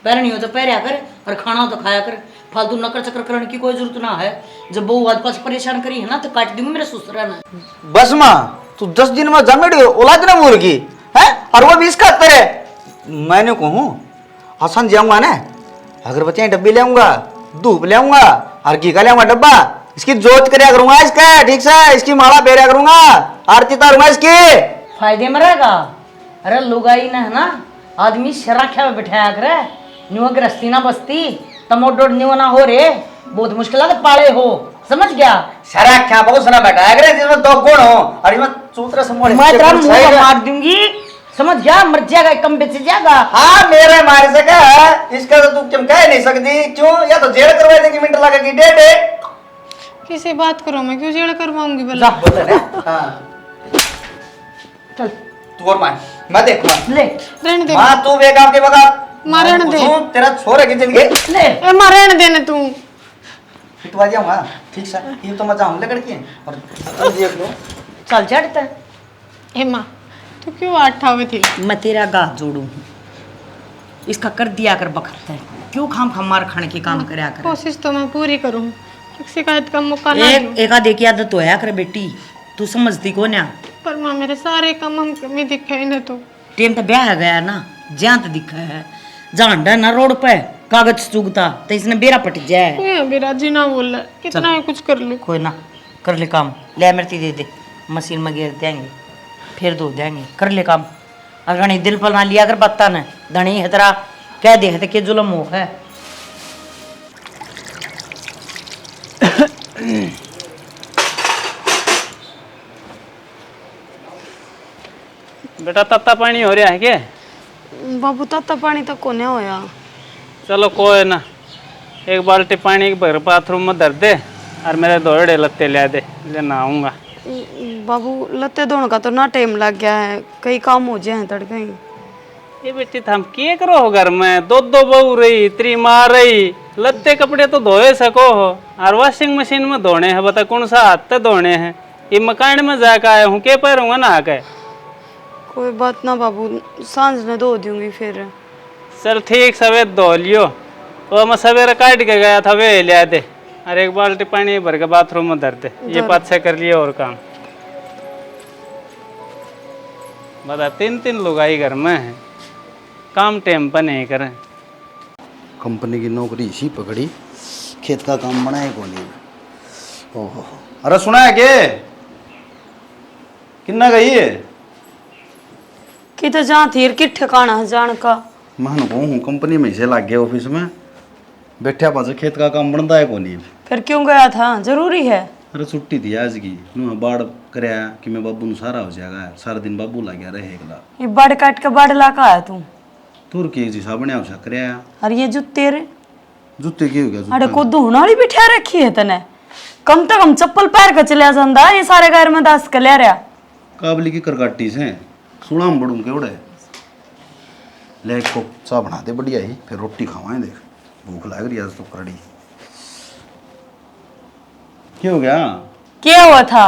पैर नहीं हो तो पैर कर और खाना हो तो खाया कर, फालतू नकर चक्कर करने की कोई जरूरत ना है। जब बहू आज पास परेशान करी है ना तो काट दूंगी मेरे ससुरा ना। बस माँ तू 10 दिन में जमेड़ी औलाद ना मुर्गी है, और वो भी इसका तेरे। मैंने कहूँ आसान जाऊंगा ना, अगरबत्तियां डब्बी ले आऊंगा, धूप ले आऊंगा और घी का ले आऊंगा डब्बा, इसकी जोत करया करूंगा इसका, ठीक से इसकी माला फेरा करूंगा, आरती तारूंगा इसकी। फायदे में रहेगा। अरे लुगाई ना है ना, आदमी शराख्या में बिठाया करे, न्यू गृहस्थी ना बसती तमोडोड न्यू ना हो रे, बहुत मुश्किल है पाले हो, समझ गया? सारा क्या बहुत सना बैठा है जिसमें 2 गुण हो और इसमें सूत्र से मोड़ मैं तेरा मुंह मार दूंगी। समझ गया, मर जाएगा, कम बेच जाएगा। हाँ मेरे मारे से क्या है, इसका तो तू क्यों कह नहीं सकती, क्यों? या तो जेल करवा देगी, मिनट लगेगी, डेढ़ किसी बात करो, मैं क्यों जेल करवाऊंगी भला? बोले ना। हाँ चल तू और मार, मैं देखूंगा। ले रहने दे, माँ तू बेकार के बगा माँ रहने दे, तेरा छोरे की जिंदगी ले। ए माँ रहने देने तू। पिटवा जाऊंगा, ठीक से, ये तो मजा हम लड़की है और देख लो। चल चढ़ता है। ए माँ तू क्यों आठा हुए थी? मैं तेरा गाह जोड़ू, इसका कर दिया कर बखत है, क्यों खाम खाम मार खाने के काम करया कर। कोशिश तो मैं पूरी करूँ, शिकायत का मौका ना दूं। एक आधे की आदत तो है कर बेटी, तू समझती को ना। पर माँ मेरे सारे काम हम कमी दिखे इन्हें तो। टेम तो ब्याह गया ना, जहाँ तो दिखा है, जहाँ डर ना रोड पे कागज चुगता तो इसने बेरा पट जाए। कोई अभी राजी ना बोल रहा, कितना ही कुछ कर लूं। कोई ना, कर ले काम, ले मिर्ची दे दे, मशीन में घेर देंगे, फिर धो देंगे, कर ले काम। अगर दिल पर ना लिया कर बत्ता न धनी है तेरा, क्या देखते के जुलम हो है। बेटा तत्ता पानी हो रहा है क्या? बाबू ताता पानी तक कोने होया। चलो कोई ना, एक बाल्टी पानी भर बाथरूम में धर दे और मेरे दौड़े लत्ते ले दे, ले नहाऊंगा। बाबू लत्ते धोने का तो ना टाइम लग गया है, कई काम हो जाए तड़के ही। ये बेटी थम के करो हो घर में, दो बहू रही, इतनी माँ रही, लत्ते कपड़े तो धोए सको हो और वॉशिंग मशीन में धोने हैं, बता कौन सा हाथ से धोने हैं? ये मकान में जाकर आया हूँ, के पैरूंगा ना आके। कोई बात ना बाबू, सांझ ने धो दूंगी फिर। चल ठीक, सवेरे धो लियो। वो मैं सवेरे काट के गया था, वे ले दे और एक बाल्टी पानी भर के बाथरूम में धर दे। ये पाँच छह कर लिए और काम। बता 3 लोग आई घर में है, काम टाइम पर नहीं करें। कंपनी की नौकरी इसी पकड़ी, खेत का काम बनाए को नहीं। ओहो, अरे सुना है के किन्ना गई है कि तो जहाँ थी कि ठिकाना है जान का। मैं कहूँ कंपनी में से लग गया ऑफिस में, बैठा पास खेत का काम बनता है को नहीं। फिर क्यों गया था, जरूरी है? अरे छुट्टी थी आज की, नू बाढ़ कराया कि मैं बाबू नु सारा हो जाएगा, सारा दिन बाबू ला गया रहेगा। ये बड़ काट के बड़ ला का आया तू? तुर के जी साबने हो कराया। अरे ये जूते रे, जूते की हो गया? अरे को धोने वाली बिठा रखी है तने, कम से कम चप्पल पैर के चलिया जांदा, ये सारे घर में दस के ले रहा। काबली की करकाटी से सुनाम बड़ू के उड़े ले को चा बना दे बढ़िया ही, फिर रोटी खावाएं। देख भूख लग रही है आज तो करड़ी। क्या हो गया? क्या हुआ था?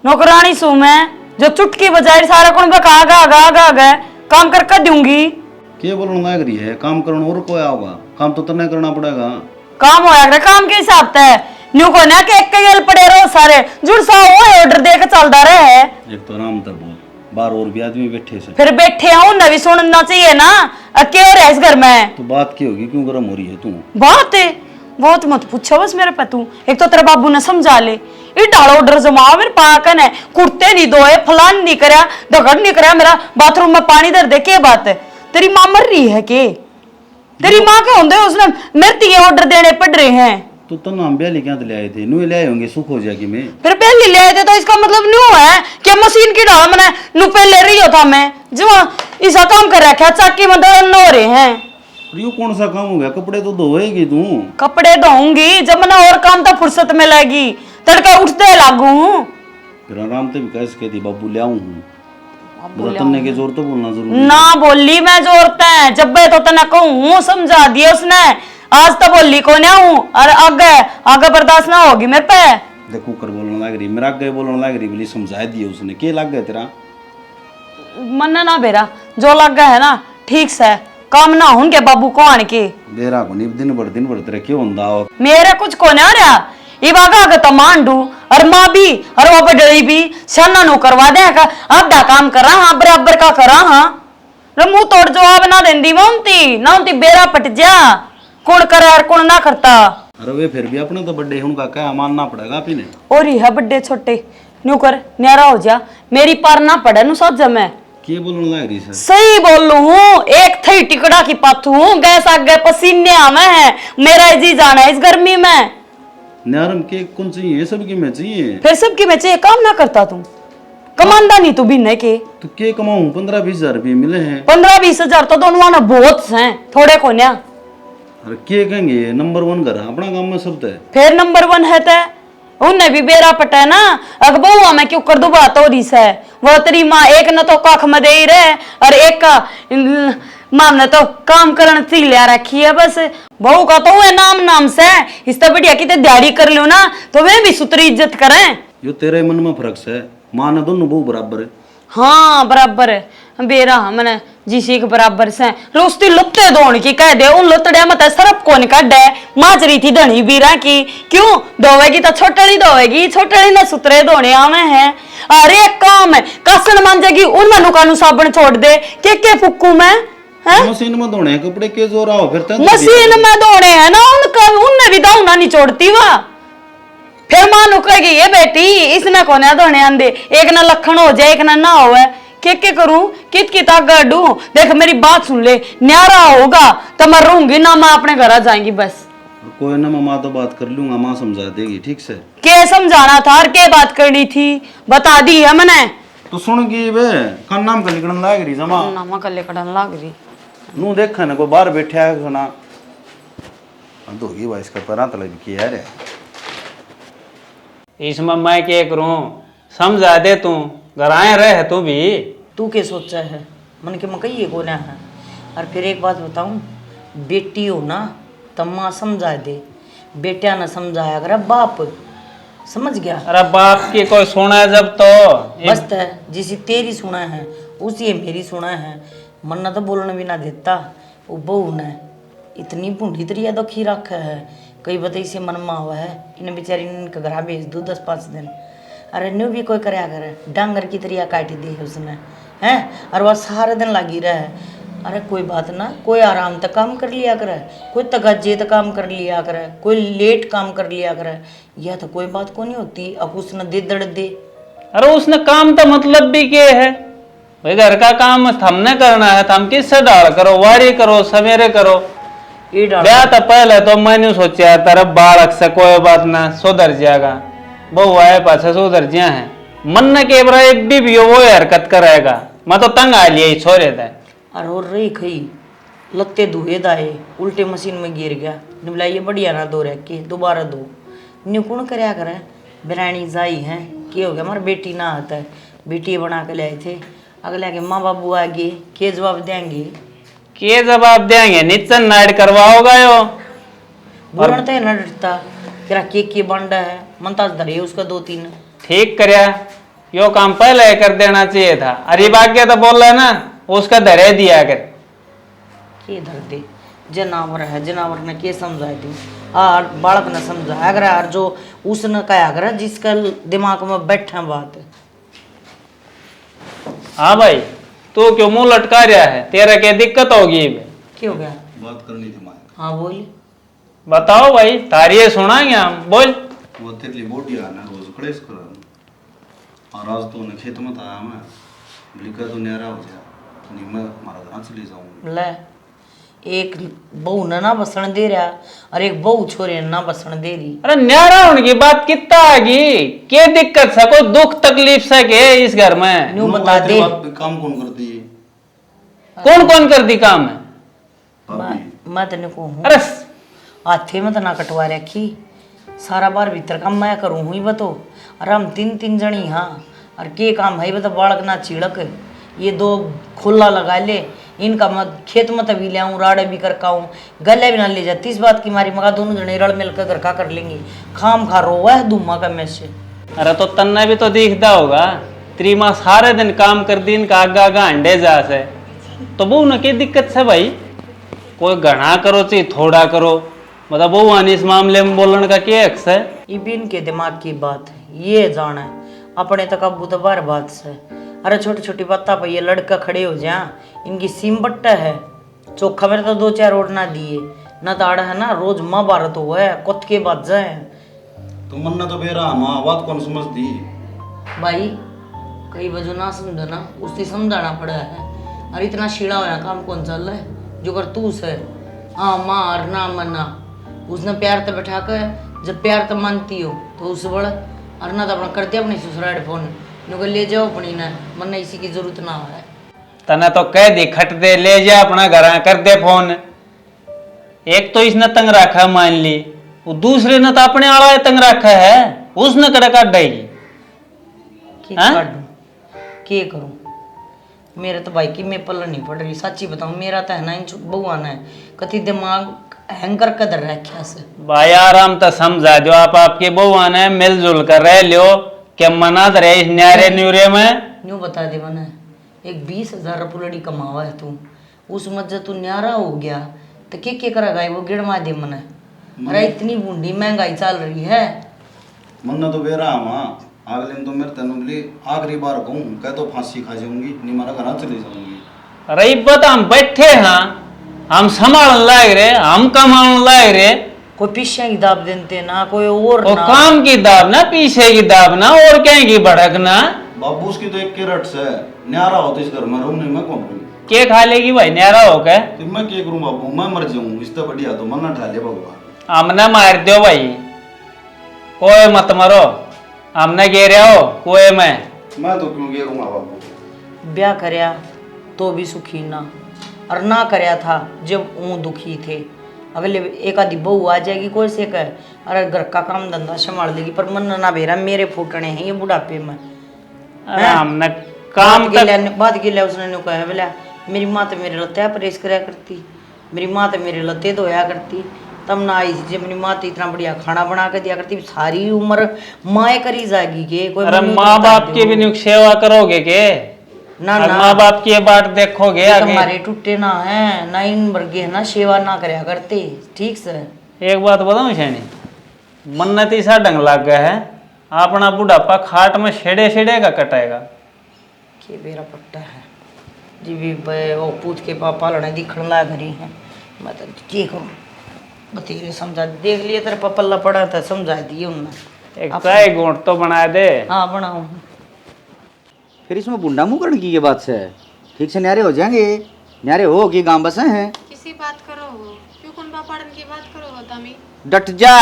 नौकरानी सू मैं जो चुटकी बजाई सारा कौन बका गा गए काम कर दूंगी। क्या बोलने लग रही है? काम करना और कोई आओगा, काम तो तने करना पड़ेगा। काम होया करे काम के हिसाब से न्यू को ना के एक गेल पड़े रहो सारे जुड़ सा वो ऑर्डर दे के चलता रहे। एक तो आराम तक बोल, बाहर और भी आदमी बैठे से, फिर बैठे हूं ना भी सुनना चाहिए ना, क्यों रहे इस घर में? तो बात की होगी, क्यों गर्म हो रही है तू? बात है बहुत मत पूछो बस मेरे पे तू। एक तो तेरे बाबू ने समझा ले, ये डालो ऑर्डर जमा मेरे पाकन है, कुर्ते नहीं धोए, फलान नहीं करया, दगड़ नहीं करया, मेरा बाथरूम में पानी दर दे। के बात है? तेरी माँ मर रही है के? तेरी माँ के होंगे उसने मृत्यु के ऑर्डर देने पड़ रहे हैं। तो तन हम ब्याली क्या ले आए थे? नु ले आए होंगे, सुख हो जाएगी। मैं फिर पहले ले आए थे तो इसका मतलब न्यू है कि मशीन की डाल मैंने नु पहले रही हो था मैं जो ऐसा काम कर रखा है, चाकी में दर्द हो रहे हैं। यो कौन सा काम हो गया? कपड़े तो धोएगी तू। कपड़े धोऊंगी जब मैंने और काम तो फुर्सत में लगेगी, तड़का उठते लागू। फिर आराम से भी कह सके थी बाबू ले आऊं हूं, तन्ने के जोर तो बोलना जरूरी ना बोली मैं जोरता है, जब तो तना कहूँ समझा दिया उसने, आज तो बोली को ना हूँ और आगे बर्दाश्त ना होगी मेरे पे। देखो कर बोलने लग रही, मेरा आगे बोलने लग रही, बोली समझा दिया उसने। के लग गया तेरा मन ना बेरा जो लग गया है ना ठीक से काम ना होंगे बाबू को आने के बेरा को नहीं दिन भर तेरे क्यों होंदा हो? मेरे कुछ को ना रहा ये बागा तो मान डू और माँ भी और वो बडड़ी भी शाना नो करवा दे का आधा काम करा हाँ बराबर का करा हाँ मुंह तोड़ जवाब ना देंदी ना उनती बेरा पट जा कौन करे और कौन ना करता। अरे वे फिर भी अपने तो बड़े उनका क्या मानना पड़ेगा अपने। और ही है बड़े छोटे न्यू कर न्यारा हो जा, मेरी पार ना पड़े नु सोच मैं के बोलने लग रही सर? सही बोल लू हूँ, एक थई टिकड़ा की पाथू हूँ, गैस आग गए पसीने आवे हैं, मेरा जी जाना है इस गर्मी में। न्यारम के कौन चाहिए? सबकी में चाहिए। फिर सबकी में चाहिए, काम ना करता तू? कमांदा नहीं तू बिन्ने के। तो के कमाऊं? 15-20 हजार रुपये मिले हैं। 15-20 हजार तो दोनों आना बहुत हैं, थोड़े को न्या। अरे के कहेंगे नंबर 1 घर अपना काम में सब तय। फिर नंबर 1 है तय, उन्हें भी बेरा पटा ना। अग बहुआ में क्यों कर दो बात हो रही है। वो तेरी माँ एक न तो कख में दे ही रहे और एक का माम ने तो काम करने सी लिया रखी है बस। बहू का तो वो नाम से इससे बढ़िया की दिहाड़ी कर लो ना तो वे भी सुतरी इज्जत करें। यो तेरे मन में फर्क है, माँ ने दोनों बहू बराबर है। हाँ बराबर है, बेरा हमने जिसी के बराबर से रोस्ती लुत्ते धोने की कह दे। उन लुतड़िया मत सरप कौन काट है, माच रही थी धनी बीरा की। क्यों धोवेगी तो छोटड़ी धोवेगी, छोटड़ी ने सुतरे धोने आवे हैं। अरे एक काम है कासन मांजेगी उन मनुकानु साबुन छोड़ दे के फुक्कू में मशीन में धोने कपड़े के जोर आओ फिर मशीन में धोने है ना उनका, उनने भी दाउना नहीं छोड़ती वह। फिर मानो कहेगी ये बेटी इसने कोने धोने आंदे, एक ना लखन हो जाए एक ना हो के करूं कित की ताकत डू। देख मेरी बात सुन ले, न्यारा होगा तो मैं रहूंगी ना, मैं अपने घर आ जाएंगी बस। कोई ना, मैं माँ तो बात कर लूंगा, माँ समझा देगी ठीक से। के समझाना था और के बात करनी थी बता दी है मैंने। तो सुन की वे कन नाम कल निकलन लाग रही जमा नामा कल कड़न लाग रही नू देखा ना कोई बाहर बैठा है सुना दोगी वाइस का परा तलब की यार। इसमें मैं क्या करूं, समझा दे तू, घर आए रहे तू भी। तू क्या सोचा है मन के मकई ये गोना है। और फिर एक बात बताऊं, बेटी हो ना तब माँ समझा दे, बेटा ना समझाया अगर बाप समझ गया। अरे बाप की कोई सुना जब तो बस है जिसी तेरी सुना है उसी मेरी सुना है। मन्ना तो बोलने भी ना देता, वो बहू ने इतनी बूढ़ी तरिया दुखी रखा है। कई बताई से मन में हुआ है इन्हें बेचारी इनका घर भेज दो 10-5 दिन। अरे न्यू भी कोई कराया करे, डांगर की तरिया काट दी है उसने हैं और वह सारे दिन लगी रहे। अरे कोई बात ना, कोई आराम तक काम कर लिया करे, कोई तगजे तक काम कर लिया करे, कोई लेट काम कर लिया करे, यह तो कोई बात को नहीं होती। अब उसने दे दड़ दे। अरे उसने काम तो मतलब भी क्या है भाई, घर का काम हमने करना है, हम किससे डाल करो, वारी करो, सवेरे करो। ब्याह तो पहले तो मैंने सोचा तेरा बालक से कोई बात ना सुधर जाएगा, बहु आए पाछे सुधर जिया है। मन ने के बरा एक भी वो हरकत करेगा, मैं तो तंग आ लिया छोरे थे। और हो रही खई लत्ते धुए दाए उल्टे मशीन में गिर गया। निबला ये बढ़िया ना दो रह के दोबारा दो निकुण करया करे। बिरानी जाई है के हो गया हमारी बेटी ना आता है, बेटी बना के लाए थे। अगले के माँ बाबू आगे के जवाब देंगे, के जवाब देंगे, निचन नाइट करवाओगा यो बोलना तो ना डरता तेरा के बंडा है मनता धरे उसका 2-3। ठीक करया, यो काम पहले कर देना चाहिए था। अरे बाकी तो बोल रहा ना उसका धरे दिया कर के धर दे। जनावर है, जनावर ने के समझाए दी और बालक ने समझाया अगर यार जो उसने कहा अगर जिसका दिमाग में बैठा बात। हाँ भाई तू क्यों मुंह लटका रहा है, तेरा क्या दिक्कत होगी? क्या हो गया? बात करनी थी माँ। हाँ बोल। बताओ भाई, तारीफ सुनाएंगे हम, बोल। वो तेरे लिए बोटी आना रोज खड़े कर और आज तो उन्हें खेत में था मैं लिखा तो न्यारा हो गया नहीं मैं मारा घर चली जाऊँ। ले एक बहू ना बसन दे रहा और एक बहू छोरे ना बसन दे रही। अरे न्यारा होने की बात कितना आगी, क्या दिक्कत है, कोई दुख तकलीफ से के इस घर में? न्यू बता दे काम कौन करती है? कौन कौन कर दी काम है? मैं तेने को हूँ। अरे हाथे में तो ना कटवा रखी, सारा बार भीतर काम मैं करूँ हुई बतो। और हम 3 जनी हाँ और के काम है बता बालक ना छिड़क ये 2 खुला लगा ले इनका मैं खेत में तभी ले आऊँ राड़े भी कर काऊँ गले भी ना ले जाती। इस बात की मारी मगा दोनों जने रल मिलकर घर का कर लेंगे। खाम खा रोवा है धूमा का में से। अरे तो तन्ना भी तो दिखता होगा, तेरी माँ सारे दिन काम कर दी, इनका आगा आगा अंडे जा से तो वो न की दिक्कत से भाई। कोई घना करो चाहे थोड़ा करो, मतलब वो आने इस मामले में बोलने का क्या हक है? ये भी इनके दिमाग की बात है, ये जाना है अपने तक अब तो बार बात से। अरे छोटी छोटी बातों पर ये लड़का खड़े हो जा, इनकी सीम बट्टा है। चोखा मेरे तो 2-4 रोट ना दिए ना ताड़ा है ना रोज माँ भारत हुआ है कुत के बात जाए। तो मन्ना तो बेरा माँ बात कौन समझ दी भाई कई वजह ना समझो ना उससे समझाना पड़ा है। और इतना शीड़ा होया काम कौन चल रहा है जो कर तू से हाँ माँ और ना मना उसने प्यार तो बैठा कर जब प्यार तो मानती हो तो उस बड़ा और ना तो अपना कर दिया अपनी ससुराल फोन नुको ले जाओ अपनी ना, मन इसी की जरूरत ना है। तना तो कह दी खट दे ले जा अपना घर कर दे फोन। एक तो इसने तंग रखा मान ली, वो दूसरे ने तो अपने आला तंग रखा है, उसने कड़ा काट देगी। के करूं? मेरे तो भाई की मैं पल्ला नहीं पड़ रही, सच्ची बताऊं। मेरा तो है ना इन बउआ ने कति दिमाग हैंगर कदर रखा से। भाई आराम तो समझा दो, आप आपके बउआ ने मिलजुल कर रह लियो, क्या मना रहे इस न्यारे न्यूरे में। यूं बता दे मने, एक 20,000 रुपये कमावा है तू, उस मत तू न्यारा हो गया तो के करेगा वो गिड़वा दे मने। अरे इतनी बूंदी महंगाई चल रही है। मन्ना तो बेरा माँ, अगले दिन तो मेरे तेन बोली आखिरी बार कहूँ, कह तो फांसी खा जाऊंगी, नहीं मारा घर चली जाऊंगी। अरे इब्बत हम बैठे हैं, हम संभाल लाग रहे, हम कमाने लाग रहे। कोई पीछे की दाब देते ना, कोई और वो ना। काम की दाब ना, पीछे की दाब ना, और क्या की भड़कना। बाबू उसकी तो एक केरट से न्यारा हो तो इस घर में रहूं, नहीं मैं कौन रहूं? के खा लेगी भाई न्यारा हो के? तो मैं क्या करूं बाबू, मैं मर जाऊं, इससे बढ़िया तो मरना ठा ले भगवान। हमने मार दो भाई, कोई मत मरो, हमने गिरे हो कोई मैं तो क्यों गिरूंगा बाबू। ब्याह करया तो भी सुखी ना, और ना करया था जब वो दुखी थे। अगले एक आधी बहू आ जाएगी कोई से कह, अरे घर का काम धंधा संभाल लेगी, पर मन ना बेरा मेरे फूटने हैं ये बुढ़ापे में। हमने काम बात के लिए उसने कहा बोला मेरी माँ तो मेरे लत्ते प्रेस कराया करती, मेरी माँ तो मेरे लत्ते धोया करती, तब ना आई थी जब मेरी माँ तो इतना बढ़िया खाना बना कर दिया करती। सारी उम्र माए करी जाएगी के कोई। अरे माँ बाप की भी नियुक्त सेवा करोगे के? ना ना माँ बाप की ये बात देखोगे आगे। हमारे टूटे ना है ना, इन वर्गे ना सेवा ना करया करते। ठीक से एक बात बताऊं शैनी, मन्नत सा ढंग लग गया है, अपना बुढ़ापा खाट में छेड़े छेड़े का कटेगा। के बेरा पट्टा है जी भी वो पूछ के पापा लड़े दिखण लाग रही है। मैं तो के करूं बतेरे समझा, देख लिए तेरे पपल्ला पड़ा था समझा दिए उन्होंने। एक चाय घूंट तो बना दे। हाँ बनाओ। फिर इसमें बुंडा मुकरण की बात से ठीक से न्यारे हो जाएंगे, न्यारे हो कि गांव बसे हैं। किसी बात करो हो, क्यों कौन पापड़न की बात करो हो तमी? डट जा,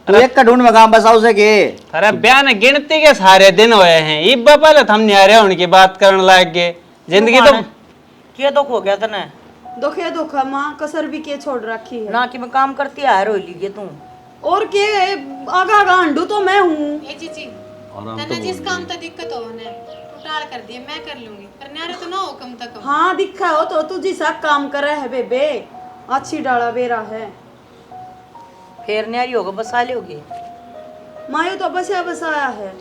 तू एक का ढूंढ में गांव बसाओ से के। अरे बयान गिनती के सारे दिन हुए हैं, इब्बा पहले हम न्यारे होने की बात करने लग गए। जिंदगी तो क्या दुख हो गया तने? दुख है दुख है माँ, कसर भी के छोड़ रखी है ना कि मैं काम करती आ रोई लीजिए तू। और के आगा आगा हंडू तो मैं हूँ। ए जीजी, तने जिस काम तक दिक्कत हो ने टाल कर दिए, मैं कर लूंगी, पर न्यारे तो ना हो कम तक। हाँ दिखा हो तो तू जिसा काम कर रहा है बेबे, अच्छी डाला बेरा है। फिर न्यारी होगा बसा लोगे? मायो तो बसाया है।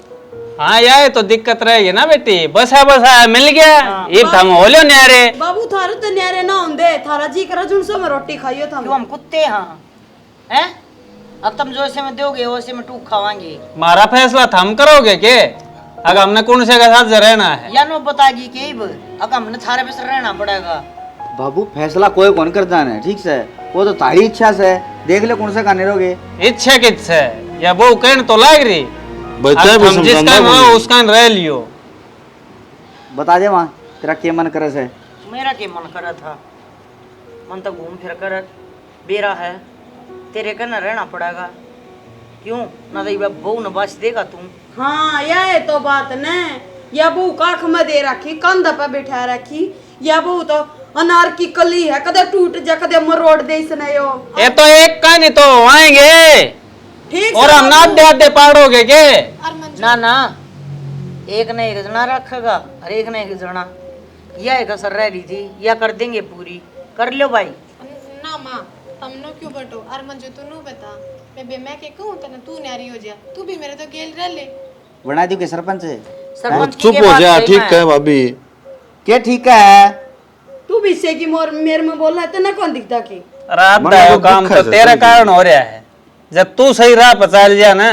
हाँ यार तो दिक्कत रहेगी ना बेटी, बसा मिल गया ये हम हो लो न्यारे। बाबू थारे तो न्यारे ना होंदे, थारा जी करा जुनसो में रोटी खाइयो था। क्यों हम कुत्ते हाँ हैं? अब तुम जो से में दोगे वैसे में टूक खावांगे। मारा फैसला थम करोगे के? अगर हमने कौन से के साथ रहना है या नो बतागी के अब हमने थारे पे रहना पड़ेगा। बाबू फैसला कोई कौन करता है ठीक से, वो तो तारी इच्छा से, देख ले कौन सा खाने रहोगे। इच्छा किस है या वो कहने तो लाग रही, हम जिसका हो उसका रह लियो। बता दे वहाँ तेरा क्या मन करे से? मेरा क्या मन करा था, मन तो घूम फिर कर बेरा है, तेरे कहना रहना पड़ेगा। क्यों ना तो बहू न बच देगा तू। हाँ यह तो बात न, या बहू काख में दे रखी, कंधा पे बैठा रखी, या बहू तो अनार की कली है, कदे टूट जा कदे मरोड़ दे इसने यो। ये तो एक का नहीं तो आएंगे ठीक और हम नाद दे पाड़ोगे के? ना ना एक न एक जना रखेगा और एक न एक जना, यह कसर रह रही थी या कर देंगे पूरी, कर लो भाई। ना माँ हमनो क्यों बटो, और मंजू तू नु बता मैं के कहूं तने तू न्यारी हो जा, तू भी मेरे तो गेल रह ले। बना दी के सरपंच है। सरपंच चुप हो जा, ठीक है भाभी। क्या ठीक है? तू भी से की मोर मेरे में बोल रहा है तना कौन दिखता की? रात का काम तो तेरे कारण हो रहा है, जब तू सही राह पर चल जा ना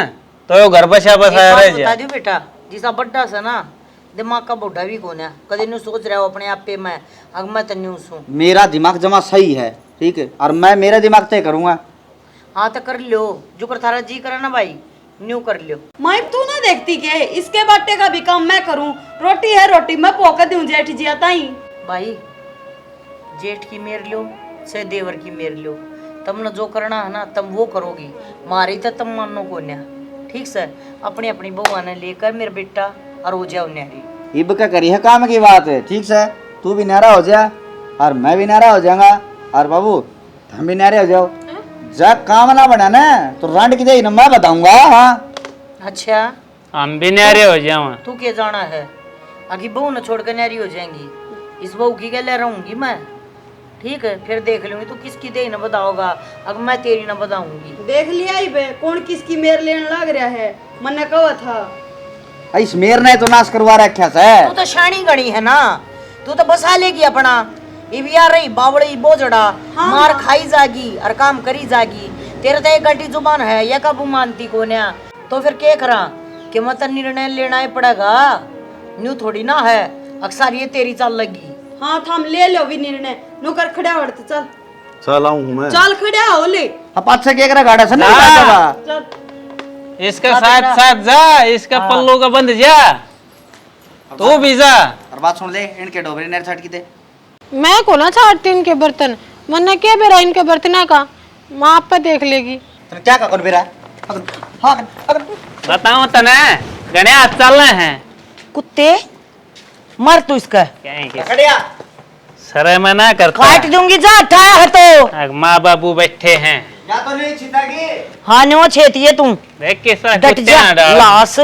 तो यो घर बसा बसाया रह जा। बता दो बेटा, जिसा बड्डा से ना दिमाग का बुढ़ा भी कौन है, कदे न्यू सोच रहा हो अपने आप पे मैं अग मैं तो न्यू हूं। मेरा दिमाग जमा सही है ठीक है, और मैं मेरा दिमाग तय करूंगा। हाँ तो कर लो जो कर थारा जी करे ना भाई, न्यू कर लो। मैं तू ना देखती के इसके बाटे का भी काम मैं करूं, रोटी है रोटी मैं पोक दूं जेठ जी आता ही। भाई जेठ की मेर लो से देवर की मेर लो, तुम न जो करना है ना तुम वो करोगी, मारी तो तुम मानो को न्या। ठीक सर अपनी अपनी बउआ ने लेकर मेरे बेटा और हो जाओ न्यारी। इब का करी है काम की बात है, ठीक से तू भी न्यारा हो जा और मैं भी न्यारा हो जाऊंगा और बाबू हम भी न्यारे हो जाओ। जब काम ना बना ना तो रंड की जाएगी ना मैं बताऊंगा। हाँ अच्छा हम भी न्यारे हो जाओ। तू क्या जाना है, आगे बहू न छोड़कर न्यारी हो जाएंगी, इस बहू की क्या ले रहूंगी मैं। ठीक है फिर देख लूंगी तू किसकी दे न बताओगा, अब मैं तेरी न बताऊंगी। देख लिया ही बे कौन किसकी मेर लेने लग रहा है, मन्ने कहा था। इस मेर ने तो नाश करवा रखा से। तू तो शानी गणी है ना, तू तो बसा लेगी अपना। इब यार रही बावड़ी बोझड़ा मार खाई जागी और काम करी जागी। तेरे तो एक गटी जुबान है या कबू मानती को न्या, तो फिर क्या करा कि मत निर्णय लेना ही पड़ेगा, न्यू थोड़ी ना है। अक्सर ये तेरी चाल लगी। हाँ थाम ले लो भी निर्णय, नुकर खड़ा बढ़ते चल चल आऊं हूं मैं। चल खड़ा हो ले। अब पाँच से क्या करा गाड़ा से नहीं जाएगा। चल इसका साथ साथ जा, इसका पल्लू का बंद जा, तू भी जा। और बात सुन ले, इनके डोबरे नेर छट की दे। मैं को ना छाड़ती इनके बर्तन, मन्ना क्या बेरा इनके बर्तना का, माँ आप पे देख लेगी। तूने क्या कहा कौन बेरा? हाँ बताओ तने गणे आज चल रहे हैं कुत्ते मर तू इसका। खड़िया सरे मैं ना करता। काट दूंगी जा उठाया है तो। माँ बाबू बैठे हैं, या तो नहीं छितागी। हाँ न्यो छेती है तू, देख कैसा डट कुत्ते जा ना डाल लाश।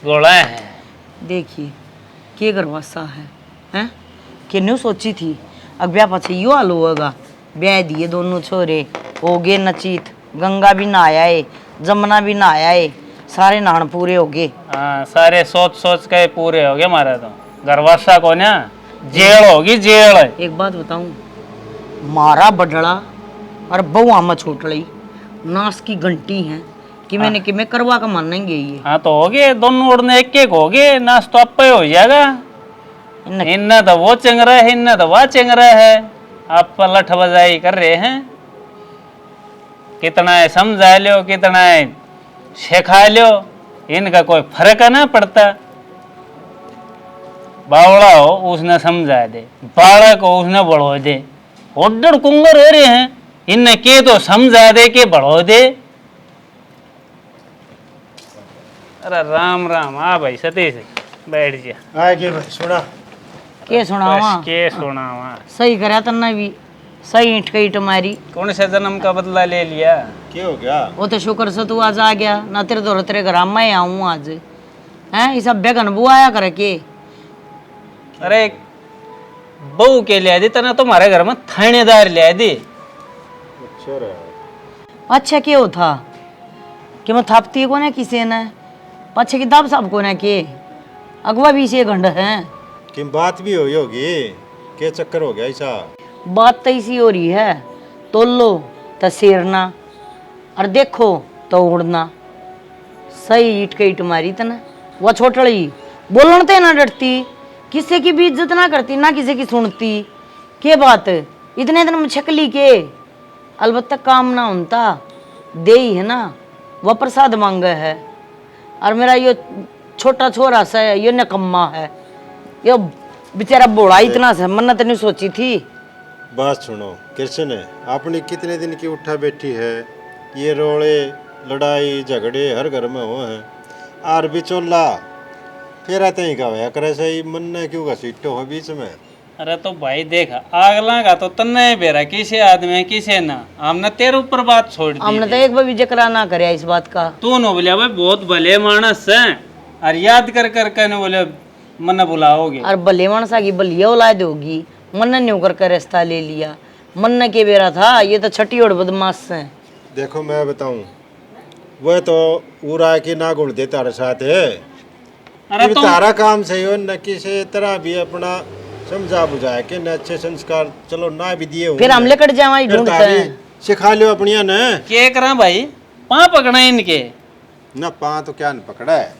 गोला है। देखिए के गरवासा है, हैं कि न्यू सोची थी अब ब्याह पछे यो हाल होगा। ब्याह दिए दोनों छोरे हो गए नचीत, गंगा भी नहाया है, जमुना भी नहाया है, सारे नहान पूरे हो गए। हाँ सारे सोच सोच के पूरे हो गए हमारे तो। गरवासा को ना जेल होगी जेल। एक बात बताऊं, मारा बडड़ा और बहुआ में छोट रही नाश की घंटी है कि मैंने कि मैं करवा का मानेंगे ये। हाँ तो हो गए दोनों उड़ने एक एक हो गए, नाश तो आप पे हो जाएगा। इन्ना तो वो चंगरा है, इन्ना तो वह चंगरा है, आप पर लठ बजाई कर रहे हैं। कितना है समझा लो, कितना है सिखा लो, इनका कोई फर्क ना पड़ता। बावड़ा हो उसने समझा दे, बालक हो उसने बढ़ो दे, ओडर कुंगर हो रहे हैं इनने के तो समझा दे के बढ़ो दे। अरे राम राम। हाँ भाई सतीश बैठ जा। आगे भाई सुना के सुनावा, के सुनावा। सही करा तन्ने भी, सही ईंट कईट मारी। कौन से जन्म का बदला ले लिया? क्या हो गया? वो तो शुक्र से तू आज आ गया ना, तेरे दौर तेरे घर मैं आऊँ आज हैं। इस अभ्य गनबू आया करे के। अरे बहू के लिया दी तना तुम्हारे घर में थानेदार लिया दी। अच्छा रहा। अच्छा क्यों था कि मैं थापती को ना किसी ने पछे किताब सब को ना के अगवा भी से गंड है कि बात भी हुई होगी, क्या चक्कर हो गया ऐसा? बात तो इसी हो रही है, तोलो तो सेरना और देखो तो उड़ना। सही ईट के ईट मारी तना वह छोटड़ी बोलन ते ना डरती, किसी की भी इज्जत ना करती ना किसी की सुनती। के बात इतने दिन में छकली के अलबत्ता काम ना होता दे ही है ना, वह प्रसाद मांगे है। और मेरा यो छोटा छोरा सा है, यो नकम्मा है, यो बेचारा बोड़ा इतना से मन्नत नहीं सोची थी। बात सुनो कृष्ण, अपनी कितने दिन की उठा बैठी है, ये रोड़े लड़ाई झगड़े हर घर में हो हैं। आर बिचोला फिर आते ही का होया करे सही मन ने क्यों का सीटो हो बीच में। अरे तो भाई देख आगला का तो तन्ने बेरा किसे आदमी किसे ना, हमने तेरे ऊपर बात छोड़ दी। हमने तो एक बार भी जिक्र ना करे इस बात का। तू न बोलिया भाई बहुत भले मानस है और याद कर कर के न बोले मन बुलाओगे। और भले मानसा की बलिया औलाद होगी, मन ने न्यू कर रिश्ता ले लिया। मन ने के बेरा था, ये तो छठी और बदमाश है। देखो मैं बताऊं, वह तो उरा के ना गुड़ दे तारे साथ है। अरे तो तारा काम सही हो न किसी तरह भी अपना समझा बुझाया कि न अच्छे संस्कार चलो ना भी दिए फिर हम लेकर जाए ढूंढते हैं। सिखा लो अपनिया ने। क्या करा भाई, पाँ पकड़ा इनके न पा तो क्या न पकड़ा है।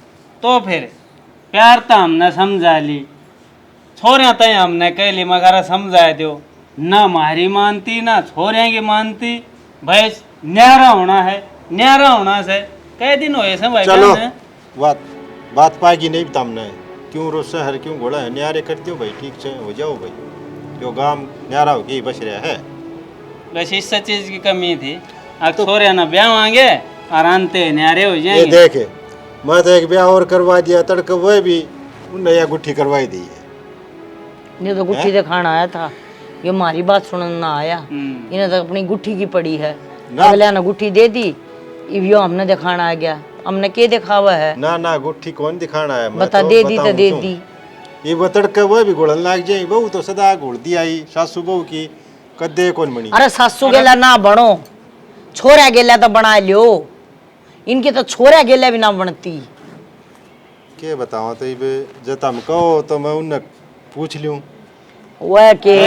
तो फिर प्यार तो हमने समझा ली, छोरिया तय हमने कह ली मगर समझा दो ना, मारी मानती ना छोरिया की मानती। भाई न्यारा होना है, न्यारा होना से कई दिन हुए से भाई। चलो बात पाएगी नहीं तमने, क्यों रोसे हर क्यों घोड़ा है, न्यारे करते हो भाई, ठीक से हो जाओ भाई, क्यों गांव न्यारा हो गई बच रहा है। बस इस चीज की कमी थी, अब छोरिया ना ब्याह मांगे और अंते न्यारे हो ये जाएंगे। देखे मैं तो एक ब्याह और करवा दिया तड़के, वह भी नया गुट्ठी करवाई दी है। ये तो गुट्ठी दिखाना आया था, ये हमारी बात सुनने ना आया। इन्हें तो अपनी गुट्ठी की पड़ी है, अगले ने गुट्ठी दे दी, अब यो हमने दिखाना आ गया। हमने क्या दिखावा है? ना ना गुट्ठी कौन दिखाना है, मैं बता तो दे दी तो बताऊं दे तुम। दी। ये वो तड़के वह भी घुड़न लाग जाए, बहू तो सदा घुड़ दी आई सासू बहू की, कदे कौन बनी। अरे सासू गेला ना बनो, छोरा गेला तो बना लियो, इनके तो छोरा गेला भी ना बनती। के बताओ तो ये जब तुम कहो तो मैं उन्हें पूछ लूं। वह के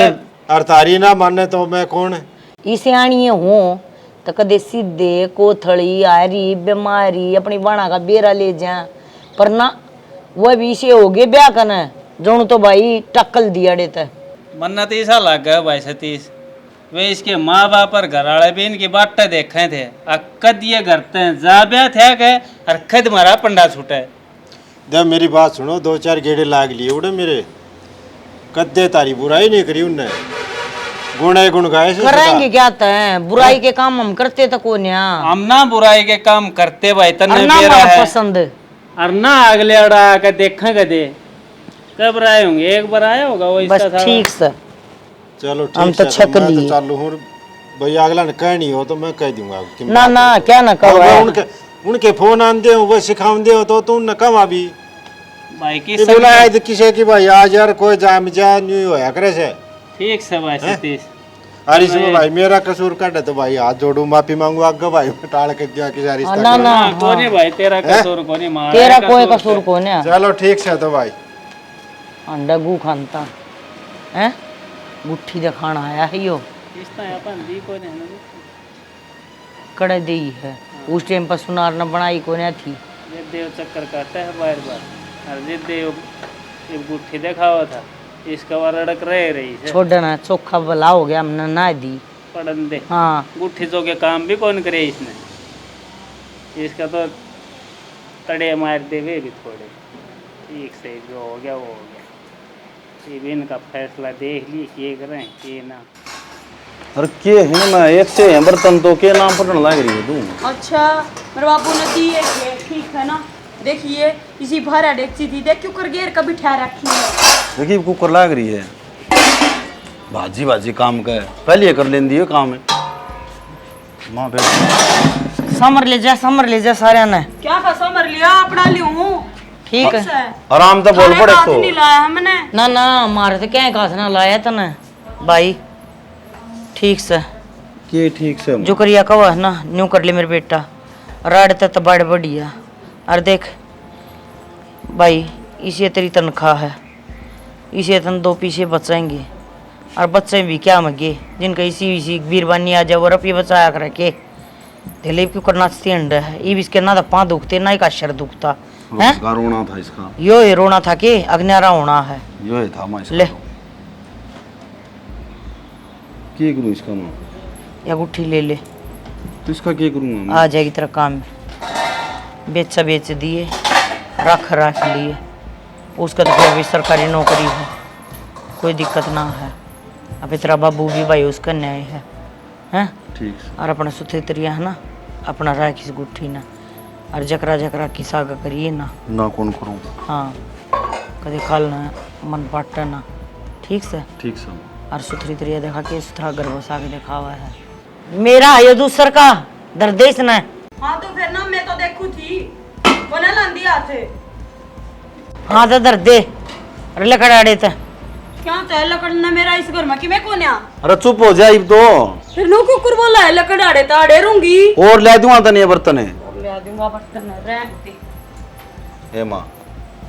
और तारी ना माने तो मैं कौन है? इसे आनी हो तो कदे सीधे कोथड़ी आरी बीमारी अपनी बाणा का बेरा ले जा, पर ना वह भी इसे हो गए ब्याह करना जोन तो भाई टक्कल दिया देता। मन्नत ऐसा लग गया भाई सतीश, वे इसके माँ बाप और घर वाले भी इनकी बातें देखे थे, कद ये करते हैं जा ब्याह थे गए और खद मारा पंडा छूटे। जब मेरी बात सुनो, 2-4 गेड़े लाग लिए उड़े मेरे, कद्दे तारी बुराई नहीं करी उनने, गुणे गुण गाए से करेंगे क्या है, बुराई के काम हम करते तो कौन या हम ना बुराई के काम करते भाई तन्ने ना बेरा है पसंद और ना अगले अड़ा के देखा कदे कब आए होंगे, एक बार आया होगा वो बस इसका था। ठीक से चलो हम ठीक तो है, छक मैं लिए। तो चालू हूँ भैया, अगला ने कहनी हो तो मैं कह दूंगा कि ना ना क्या ना कहो मैं है। उनके फोन आंदे हो वो सिखाऊंदे हो तो तुम न कम अभी भाई की ये बोला है तो किसी की भाई आज यार कोई जाम जा नहीं होया करे से। ठीक से भाई सतीश, अरे इसमें भाई मेरा कसूर काटे तो भाई हाथ जोड़ू माफी मांगू आगे भाई टाल के दिया कि सारी ना ना कोनी भाई तेरा कसूर कोनी मारा तेरा कोई कसूर कौन है। चलो ठीक से तो भाई अंडा गू खानता है, गुट्ठी दिखाना आया है यो कड़े दी है, उस टाइम पर सुनार न बनाई को न थी। ये देव चक्कर काटता है बार बार, और ये देव एक गुट्ठी देखा हुआ था, इसका बार अड़क रही है छोड़ना चोखा भला हो गया, हमने ना दी पड़न दे। हाँ गुट्ठी जो के काम भी कौन करे इसने, इसका तो तड़े मार दे वे भी थोड़े। ठीक से जो हो गया वो हो गया, ये भी इनका फैसला देख ली ये करें ये ना। अरे के है मैं एक से है बर्तन तो के नाम पढ़ने लग रही है तू। अच्छा मेरे बापू ने दी है, ठीक है ना। देखिए इसी भरा डेक्ची थी, देख क्यों कर गेर कभी ठहर रखी है। देखिए कुकर लग रही है, भाजी भाजी काम का है, पहले कर लेंदी है काम है माँ बेटा। समर ले जा सारे ने क्या फसा मर लिया अपना लियो। ठीक है आराम तो बोल पड़े तो नहीं लाया हमने। ना ना मारे तो क्या घासना लाया तने भाई। ठीक से के ठीक से जो करिया कहो है ना न्यू कर ले मेरे बेटा, राड़ता तो बड़ बढ़िया। और देख भाई इसे तेरी तनख्वाह है, इसे तन 2 पीछे बचाएंगे, और बच्चे भी क्या मगे जिनका इसी बीरबानी आ जाए वो रुपये बचाया कर रखे दिलीप क्यों करना अंडा है। ये भी इसके ना तो पाँव दुखते ना इसका शर दुखता है। रोना था इसका, यो ये रोना था कि अग्नियारा होना है। यो ही था मैं ले क्या करूँ इसका मैं, या गुट्ठी ले ले तो इसका क्या करूँगा मैं? आ जाएगी तेरा काम में। बेच दिए रख लिए, उसका तो फिर भी सरकारी नौकरी है, कोई दिक्कत ना है। अब तेरा बाबू भी भाई उसका न्याय है हैं। ठीक से और अपना सुथे तरिया है ना अपना राख इस गुट्ठी ना, और जकरा जकरा की सागा करिए ना कौन करूँ। हाँ कभी खाल ना मन पाटा ना। ठीक से ठीक से और सुथरी तरिया देखा के सुथरा गर्भ साग देखा हुआ है मेरा ये दूसर का दर्देश ना। हाँ तो फिर ना मैं तो देखू थी बना लांदी आते। हाँ तो दर्द दे अरे लकड़ाड़े तो क्या चाहे लकड़ना मेरा इस घर में कि मैं कौन आ। अरे चुप हो जाए तो फिर नो कुकुर बोला है लकड़ाड़े तो आड़े रहूंगी और ले दूंगा तने ये बर्तन है। ले दूंगा बर्तन रख दे। ए माँ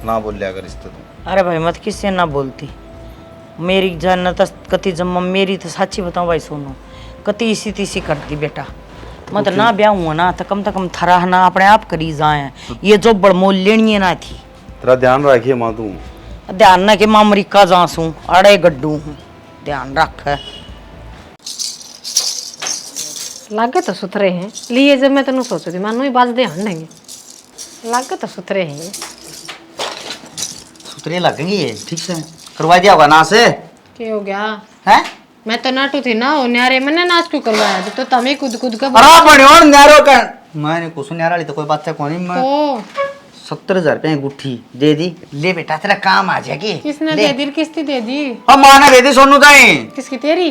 ना बोल लिया कर इससे तुम। अरे भाई मत किससे ना बोलती, मेरी जान तो कति जम्मा मेरी तो साची बताऊँ भाई सोनू कति इसी तीसी करती बेटा। मत ना ब्याह हुआ ना तो कम थरा ना अपने आप करी जाए, ये जो बड़मोल लेनी ना थी। तेरा ध्यान रखिए माँ तू। ध्यान ना कि मैं अमरीका जासूं अड़े गड्डू हूँ, ध्यान रख। लागे तो सुथरे हैं लिए जब मैं तेन सोचू थी मानो ही बाज दे हंडेंगे, लागे तो सुथरे हैं ये। सुतरे लगेंगे ये ठीक से करवा दिया होगा ना से। क्या हो गया हैं मैं तो नाटू थी ना न्यारे मैंने नाच क्यों करवाया तो तमें कूद कूद का अरे बड़े और न्यारो का मैंने कुछ न्यारा ली तो कोई बात है कोनी मैं तो 70,000 रुपये गुट्ठी दे दी। ले बेटा तेरा काम आ जाएगी। किसने ले। दे दी? किसने दे दी? अब माँ ने दे दी सोनू ताई। किसकी? तेरी?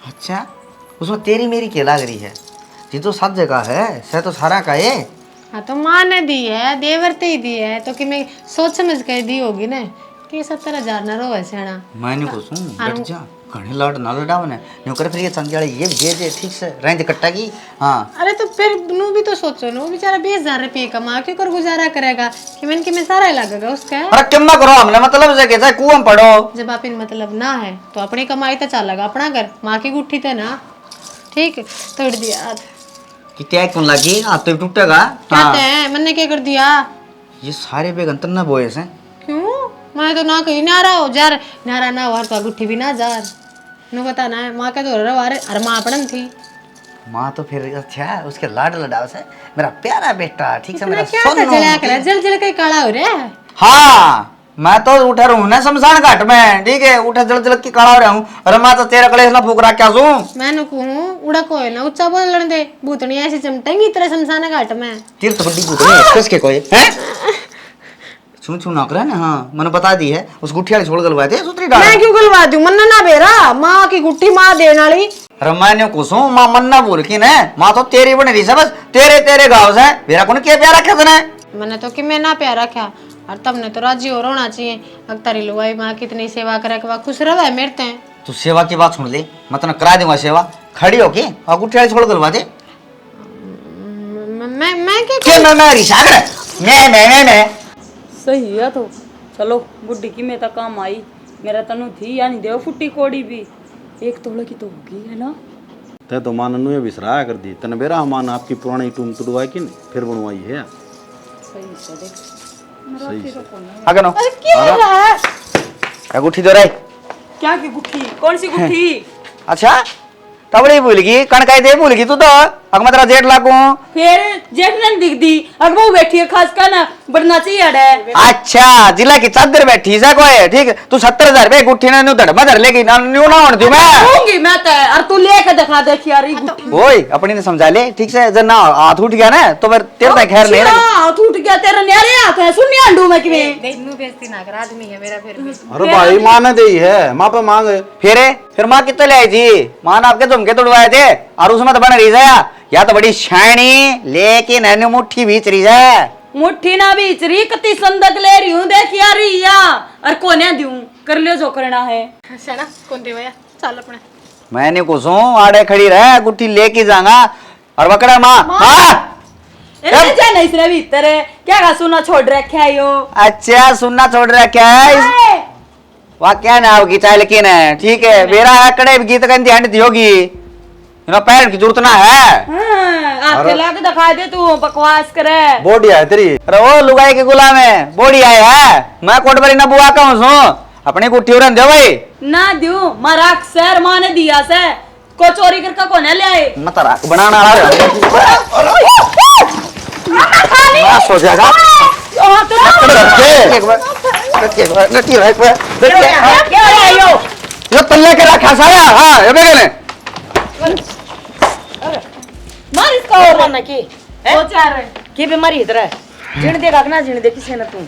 अच्छा उसमें तेरी मेरी क्या लग रही है? ये तो सब जगह है, सह तो सारा का है। हाँ तो माँ ने दी है, देवर ते ही दी है, तो कि मैं सोच समझ कर दी होगी ना कि 70,000 न रो वैसे ना। मैंने को सुन बैठ जा, घने लाड ना लड़ा बने नौकर फिर ये चंदियाले ये दे ठीक से रेंज कट्टा की। हाँ अरे तो फिर नू भी तो सोचो ना, वो बेचारा 20,000 रुपये कमा के कर गुजारा करेगा कि मैं सारा लगेगा उसका। अरे किम्मा करो हमने मतलब से कैसा कुआं पढ़ो। जब आप इन मतलब ना है तो अपनी कमाई तो चलेगा अपना घर, माँ की गुट्ठी थे ना। ठीक तोड़ दिया कि क्या कौन लगी हाथ तो टूटेगा। कहते हैं मैंने क्या कर दिया? ये सारे बेग अंतर ना बोए से क्यों? मैं तो ना कहीं नारा हो जार, नारा ना हो तो गुट्ठी भी ना जार नु पता ना है माँ के तो अरे माँ पड़न थी। माँ तो फिर अच्छा उसके लाड लडाव से मेरा प्यारा बेटा ठीक से मेरा क्या चला कर जल जल के काला हो रहा है। हाँ मैं तो उठा रहा हूँ ना शमशान घाट में, ठीक है उठा जल जल के काला हो रहा हूँ। अरे मैं तो तेरा कलेश ना फूक रहा क्या सू मैंने कहूँ उड़ा कोई ना ऊंचा बोलने दे, भूतनी ऐसी चमटेंगी तेरे शमशान घाट में। तीर्थ बड्डी भूतनी किसके कोई हैं? छू छू ना करे ना। हाँ मैंने बता दी है उस गुट्ठी वाली छोड़ गलवाए थे सुतरी डाल। मैं क्यों गलवा दूं? मन्ना ना बेरा माँ की गुट्ठी माँ देने वाली। अरे मैंने कुसू माँ मन्ना बोल की ना, माँ तो तेरी बन रही है बस तेरे गाँव से मेरा कौन क्या प्यारा रखा था। मैंने तो कि मैं ना प्यार रखा और तुमने तो राजी हो होना चाहिए। अब तारी लुगाई माँ कितनी सेवा करे के बाद खुश रहे मेरते हैं। तू सेवा की बात सुन ले, मैं तो करा दूंगा सेवा खड़ी हो के और गुट्ठी वाली छोड़ गलवा दे। मैं क्या मैं रिसागर मैं सही है तो चलो बुड्ढी की मैं तो काम आई। मेरा तनु थी यानी देव फुट्टी कोड़ी भी 1 तोड़े की तो होगी है ना। ते तो मान नु विसराया कर दी तन बेरा मान आपकी पुरानी टूम तुड़वाई की फिर बनवाई है। सही से देख आगे नो क्या गुट्ठी दो रही? क्या की गुट्ठी? कौन सी गुट्ठी? अच्छा तबड़ी भूल गई कणकाई दे भूल गई तू तो अग मैं तेरा जेठ लागू। फिर जेठ नहीं दिख दी अगबो बैठी है खास का ना बढ़ना चाहिए अड़े। अच्छा जिला की चादर बैठी से कोई ठीक तू 70,000 रुपए गुट्ठी ने धड़ मधर लेगी ना न्यू ना होने दूं मैं दूंगी मैं तो। और तू लेके दिखा देख यार ये गुट्ठी। ओए अपनी ने समझा ले ठीक से जब ना हाथ उठ गया ना तो फिर तेरे तो खैर नहीं रही। हाथ उठ गया तेरा न्यारे हाथ है सुन नहीं आंडू मैं किवे नु बेइज्जती ना कर, आदमी है मेरा फिर भी। अरे भाई माँ ने दी है माँ पे मांग फिर माँ कितने ले आई थी? माँ ने आपके झुमके तोड़वाए थे और उसमें तो बन रही है या तो बड़ी शानी लेकिन है मुट्ठी बीच रही है। मुट्ठी ना बीच रही कति संदक ले रही हूँ देख यार या और कोने दूं कर लियो जो करना है। अच्छा ना कौन दे भैया चल अपने। मैंने कुछ आड़े खड़ी रहे गुट्ठी लेके जाऊंगा और बकड़ा माँ। हाँ क्या नहीं इसने भीतर है क्या का सुना छोड़ रखा है यो। अच्छा सुनना छोड़ रखा है वाह क्या ना होगी चाहे लेकिन है ठीक है मेरा कड़े गीत का ध्यान दी होगी पैर की जरूरत ना है। आके लाके दिखा दे तू बकवास करे। बॉडी है तेरी। अरे वो लुगाई के गुलाम है बोड़ी आए है मैं कोटबरी न बुआ का हूँ अपनी गुट्ठी उड़न दे भाई ना दू मारा सर माँ ने दिया से को चोरी करके कोने ले आए मत राख बनाना सो जाएगा यो तल्ले के रखा सारा। हाँ ये बेगने मार इसका और मारना की दो चार की बीमारी इधर है जिन देगा ना जिन दे किसी ने तू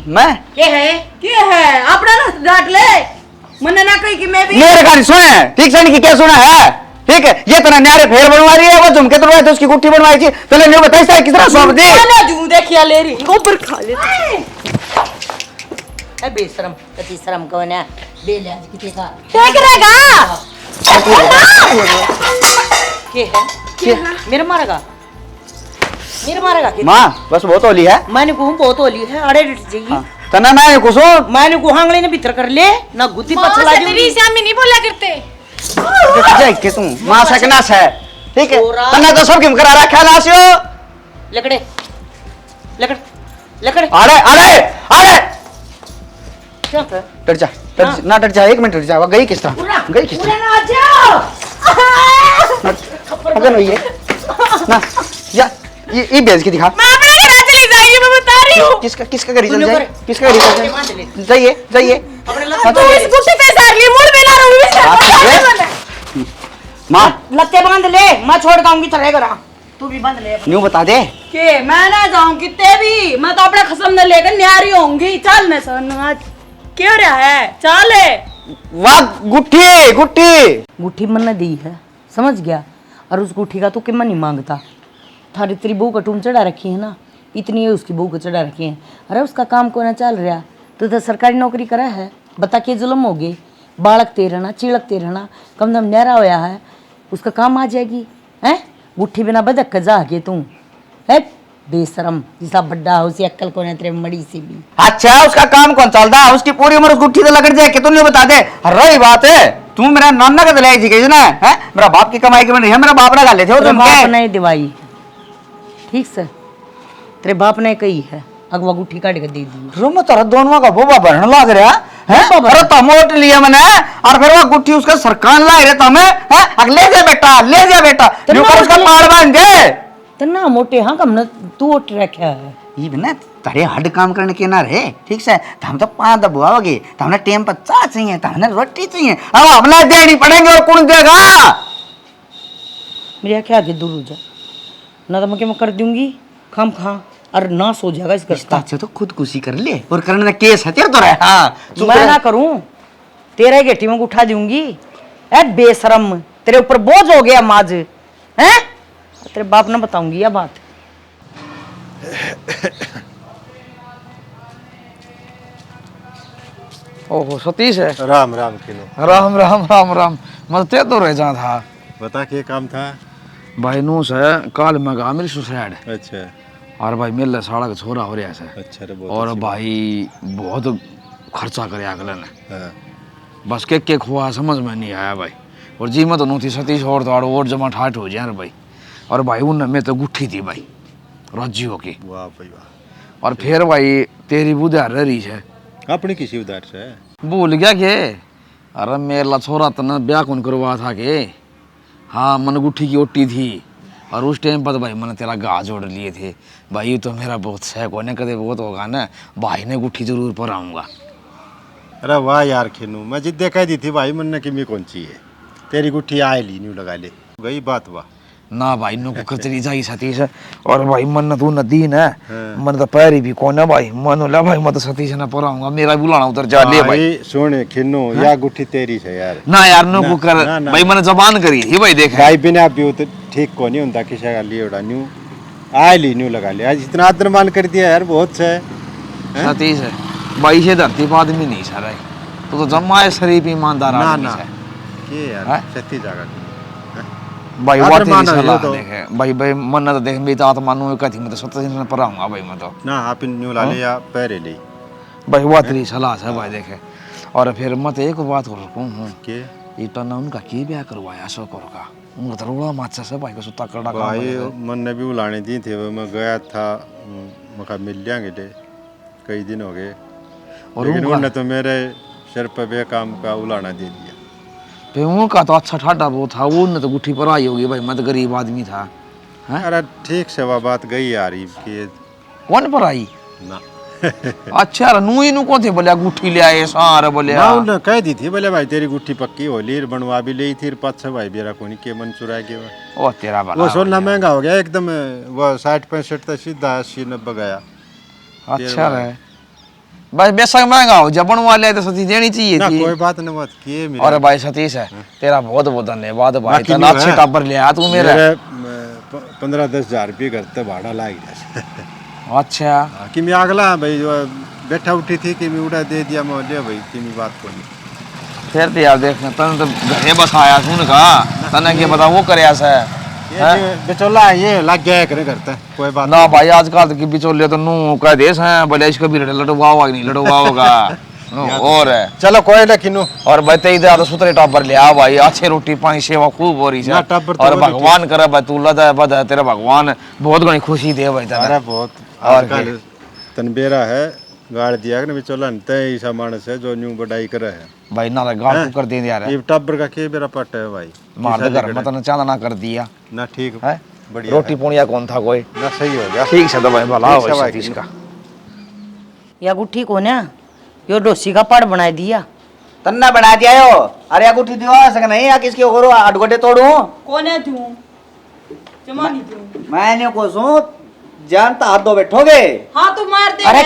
मैं के है अपना ना डांट ले मन्ने ना कही कि मैं भी मेरे गाड़ी सुने ठीक से नहीं क्या सुना है ठीक है ये तना न्यारे फेर बनवा रही है वो झुमके तोड़वाए थे उसकी गुट्ठी बनवाई थी पहले नहीं बताई था किस तरह सौंप दी ना दूं देखिया ले रही गोबर खा ले ए बेशरम कति शर्म कौन है बेलियाज किते का देख रहेगा के है मेरे मारेगा कि माँ बस बहुत होली है। मैंने को बहुत होली है अड़े डट जाएगी। तना ना ये कुछ मैंने को हांगले ने भीतर कर ले ना गुद्दी पछला दी तेरी श्यामी नहीं बोला करते। जाए के तू माँ सकनास है ठीक है तना तो सब किम करा रखा लासियो लकड़े लकड़ लकड़ अरे अरे अरे क्या कर डर जा ना डर जा 1 मिनट डर जा वो गई किस तरह गई किस तरह ना जाओ अगर नहीं है ना या ये बेच के दिखा मैं अपने घर चली जाएगी मैं बता रही हूँ। किसका गाड़ी चल जाए किसका गाड़ी चल जाए जाइए जाइए तू इस गुस्से पे सार ली मूड में ना रहूं माँ लत्ते बांध ले मैं छोड़ दूंगी तेरे घर तू भी बंद ले न्यू बता दे के मैं ना जाऊं कितने भी, मैं तो अपने खसम ने लेकर न्यारी होंगी। चल मैं सन आज क्यों रहा है, चल वाह गुट्ठी गुट्ठी गुट्ठी मन ने दी है, समझ गया। और उस गुट्ठी का तू कितना नहीं मांगता। थारी तेरी बहू का टूम चढ़ा रखी है ना, इतनी है उसकी बहू को चढ़ा रखी है। अरे उसका काम को ना चल रहा, तू तो सरकारी नौकरी करा है, बता के जुल्म हो गई। बालक ते रहना चिड़कते रहना, कम दम न्यारा होया है, उसका काम आ जाएगी। हैं गुट्ठी बिना बदक का जा के तू है बेशरम, जिसा बड्डा है उसी अक्कल को ना तेरे मड़ी से भी। अच्छा उसका काम कौन चलता है, उसकी पूरी उम्र उस गुट्ठी तो लगड़ जाए कि तू नहीं बता दे। रही बात है तू मेरा नाना का दिलाई थी ना है, मेरा बाप की कमाई की नहीं है, मेरा बाप ना गाले थे। तेरे बाप ने दिवाई ठीक से, तेरे बाप ने कही है अगवा गुट्ठी काट के दे दी। रूम में तेरा दोनों का बोबा भरने लग रहा है। अरे तमोट लिया मैंने और फिर वो गुट्ठी उसका सरकार ला रहे तमें है। अगले जा बेटा ले जा बेटा, ऊपर उसका पाड़ बांध दे। तना मोटे हाँ कम न तू उठ रखा है ये बिना तारे हड काम करने के ना रहे ठीक से, तो हम तो 5 दबुआओगे, तो हमने टेम पर चा चाहिए, तो हमने रोटी चाहिए, अब हमने देनी पड़ेंगे और कौन देगा। मेरे क्या आगे दूर हो जा, ना तो मैं कर दूंगी खाम खा और नाश हो जाएगा इसका। इसका अच्छा तो खुदकुशी कर ले और करने का केस है तेरे तो रहे। हाँ मैं ना करूं, तेरे गेटी में उठा दूंगी। ए बेशरम, तेरे ऊपर बोझ हो गया माज हैं, तेरे बाप ने बताऊंगी यह बात। ओहो सतीश है। राम राम किनो। राम राम राम राम, मैं ते तो रह जा था। बता क्या काम था। भाई नूस है काल में गा मेरी सुसाइड। अच्छा और भाई मेरे साड़ा का छोरा हो रहा है। अच्छा रे, बहुत और भाई बहुत खर्चा करे अगले ने। हाँ। बस के हुआ समझ में नहीं आया भाई। और जी में तो नू थी सतीश और दौड़ और जमा ठाठ हो जाए भाई। और भाई उन में तो गुट्ठी थी भाई रज्जी होके। वाह भाई वाह। और फिर भाई तेरी बुधा रही है अपनी किसी उधार से भूल गया के। अरे मेरा छोरा तना ब्याह कौन करवा था के। हाँ मन गुट्ठी की ओटी थी और उस टाइम पर भाई मैंने तेरा गा जोड़ लिए थे भाई। ये तो मेरा बहुत शौक होने कदे बहुत होगा ना भाई ने गुट्ठी जरूर पर आऊँगा। अरे वाह यार खिनू, मैं जिद्दे कह दी थी भाई मन की मी कौन ची है, तेरी गुट्ठी आए ली न्यू लगा ले गई बात। वाह ना भाई नो को चली जाई सतीश। और भाई मन तू नदी न मन तो पैरी भी कौन है भाई। मन ला भाई मैं तो सतीश ना पर आऊँगा, मेरा बुलाना उधर जा ले भाई। सुन खिन्नू या गुट्ठी तेरी है यार। ना यार नो को कर भाई मैंने जबान करी थी भाई। देख भाई बिना भी तो ठीक को नहीं होता किसी का लिए उड़ा न्यू आए ली न्यू लगा ले। आज इतना आदर मान कर दिया यार बहुत से सतीश है भाई से धरती पर आदमी नहीं सारा तो जमा है शरीफ ईमानदार आदमी है के यार सती जगह भाई वो तेरी सलाह देखे भाई भाई मन तो देख मेरी तो आत्मा नु कथी मैं तो सत्य से पर आऊंगा भाई मैं तो ना आप न्यू ला ले या पैरे ले भाई वो तेरी सलाह है भाई देखे। और फिर मैं तो एक बात और कहूं के इतना ना उनका की ब्याह करवाया सो करो का उनका तो रोड़ा माचा से भाई को सुता करड़ा का भाई मन ने भी बुलाने दी थे मैं गया था मका मिल जाएंगे ले कई दिन हो गए और उन्होंने तो मेरे सिर पे बेकाम का उलाना दे दिया। फिर उनका तो अच्छा ठाडा वो था, वो ने तो गुट्ठी पर आई होगी भाई मैं तो गरीब आदमी था। अरे ठीक से वह बात गई यार कि कौन पर आई ना अच्छा नू ही नु को थे बोले गुट्ठी ले आए सारे बोले ना उन्होंने कह दी थी बोले भाई तेरी गुट्ठी पक्की हो ली बनवा भी ली थी पाँच भाई बेरा कोनी के मन चुरा के ओ तेरा वो सोना महंगा हो गया एकदम। वो 60-65 तक सीधा 80-90 गया। अच्छा रहे भाई बेशक महंगा हो जब बनवा ले तो सती देनी चाहिए ना थी। कोई बात नहीं बात किए मेरे। और भाई सतीश है तेरा बहुत बहुत धन्यवाद भाई तना अच्छे टाबर ले आ तू मेरे 15-10 हजार रुपये घर तक भाड़ा लाग गया। अच्छा कि मैं अगला भाई जो बैठा उठी थी कि मैं उड़ा दे दिया मैं ले भाई कि मैं बात को नहीं फिर तो यार देखना तने तो घरे बस आया सुन का तने के बता वो करे ऐसा ये बिचौला ये लग गया करे करता कोई बात ना भाई आजकल की बिचौले तो नू कह देश हैं बोले इसका भी लड़वाओगा नहीं लड़वाओगा और है चलो कोई ना किनू। और भाई तेरी दया तो सुतरे टाबर ले आ भाई अच्छे रोटी पानी सेवा खूब हो रही है और भगवान करे भाई तू लदा बदा तेरा भगवान बहुत घनी खुशी दे भाई तेरा बहुत आजकल तनबेरा है गाड़ दिया कि बिचौला तय ऐसा मानस है जो न्यू बढ़ाई करे है भाई ना गाड़ तू कर दे यार ये टब्बर का के मेरा पट है भाई मार दे घर में तने चांदा ना कर दिया ना ठीक है बढ़िया रोटी पुणिया कौन था कोई ना सही हो गया ठीक से तो भाई भला हो सतीश का या गुट्ठी को ना यो डोसी का पाड़ बना दिया तन्ना बना दिया यो। अरे गुट्ठी दियो सक नहीं या किसकी ओरो अडगोटे तोड़ू कौन है तू जमा नहीं दूं। मैंने को सो जानता हाथ दो बैठोगे। हाँ तो मार दे। अरे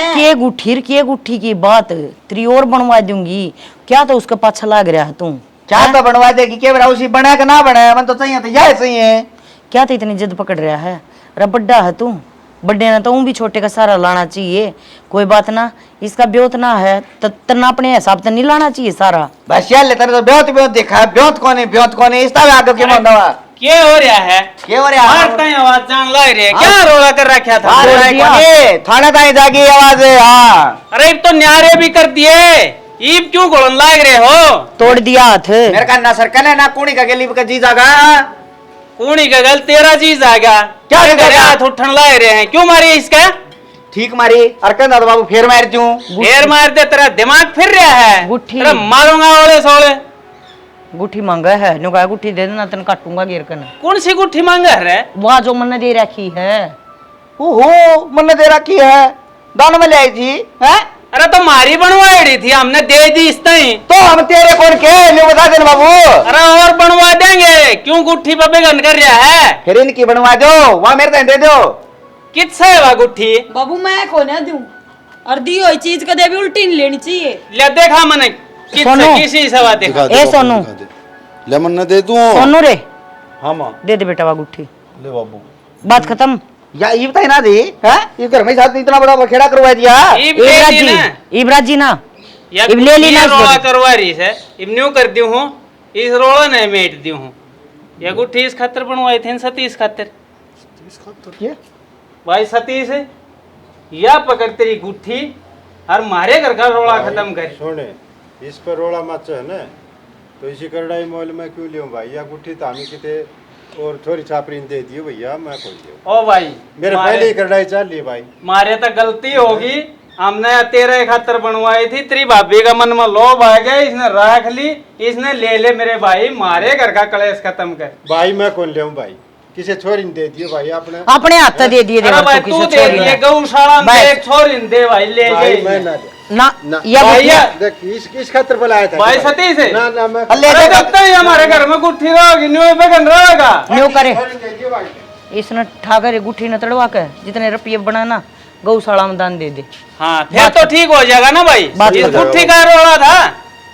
के गुट्ठी की बात तेरी और बनवा दूंगी क्या, तो उसके पाछा लाग रहा है तू। क्या तो बनवा देगी के बरा उसी बना के ना बना मन तो चाहिए तो यह सही है। क्या तो इतनी जिद पकड़ रहा है, अरे बड्डा है तू, बड्डे ने तो भी छोटे का सारा लाना चाहिए। कोई बात ना, इसका ब्योत ना है तो तना अपने हिसाब से नहीं लाना चाहिए सारा। बस यार लेते तो ब्योत देखा है, ब्योत कौन है इस तरह आगे के मंदवा क्या हो रहा है? के हो रहा मारता ही आवाज जान लग रही है, क्या रोला कर रखा था? थाने ताई जागी आवाज है। हाँ अरे अब तो न्यारे भी कर दिए, ईब क्यों घोड़न लाग रहे हो? तोड़ दिया हाथ। मेरे का ना सरकन है ना कूड़ी का गली का जी जागा। कूड़ी का गल तेरा चीज आएगा, क्या करेगा? हाथ उठन लाग रहे हैं, क्यों मारी इसका? ठीक मारी अरकन दादा बाबू फिर मार दूं। फिर मार दे, तेरा दिमाग फिर रहा है। गुट्ठी। तेरा मारूंगा ओले सोले। गुट्ठी मांगा है, नुका गुट्ठी दे देना तन काटूंगा गिर कर। कौन सी गुट्ठी मांगा है? वहाँ जो मन दे रखी है। ओहो मन दे रखी है, दान में ले आई थी हैं? अरे तो मारी बनवाई थी, हमने दे दी इस तई। तो हम तेरे कौन के ले बता देना बाबू। अरे और बनवा देंगे, क्यों गुट्ठी पे बेगन कर रहा है? फिर इनकी बनवा दो, वहाँ मेरे दे दो। किससे है वह गुट्ठी? बाबू मैं को ना दूं, और दी हुई चीज कदे भी उल्टी नहीं लेनी चाहिए। ले देखा मैंने सोनू। किसी से बात देखा। ए सोनू, लेमन न दे दूं। सोनू रे हाँ माँ दे दे बेटा वह गुट्ठी, ले बाबू। बात खत्म। या ये बताई ना दी हैं? ये घर में साथ इतना बड़ा बखेड़ा करवा दिया। ईब ले ली ना, इबराज जी ना या इब ले ली ना ये इसको। रोला करवा रही है, इब न्यू कर दी हूँ, इस रोला ने मेट दी हूँ। ये गुट्ठी इस खातिर बनवाई थी, सतीश खातिर। ये? भाई सतीश या पकड़ तेरी गुट्ठी और मारे घर का रोला खत्म कर। सुने, इस पर रोड़ा मच है ना, तो इसी करड़ाई मोल में क्यों लियो भाई? या गुट्ठी तो हमें किते और थोड़ी छापरी दे दियो भैया, मैं खोल दियो। ओ भाई मेरे पहले ही करड़ाई चल ली भाई। मारे तो गलती होगी, हमने तेरे खातर बनवाई थी, तेरी भाभी का मन में लोभ आ गया, इसने रख ली, इसने ले ले मेरे भाई, मारे घर का कलेश खत्म कर। भाई मैं कौन ले भाई, किसे छोरी ने दे दियो भाई आपने। अपने हाथ दे दिए। अरे भाई तू दे दिए, गौशाला में एक छोरी ने दे भाई, ले भाई ले मैं ना दे। ना या भाई देख किस खातिर बुलाया था भाई सतीश है। ना ना मैं अरे जब तक हमारे घर में गुट्ठी रहोगी न्यू बेगन रहेगा। न्यू करे छोरी ने दे दियो भाई। इसने ठाकर गुट्ठी न तड़वा के जितने रुपये बनाना गौशाला में दान दे दे। हाँ फिर तो ठीक हो जाएगा ना भाई, बात इस कर गुट्ठी का रोला था।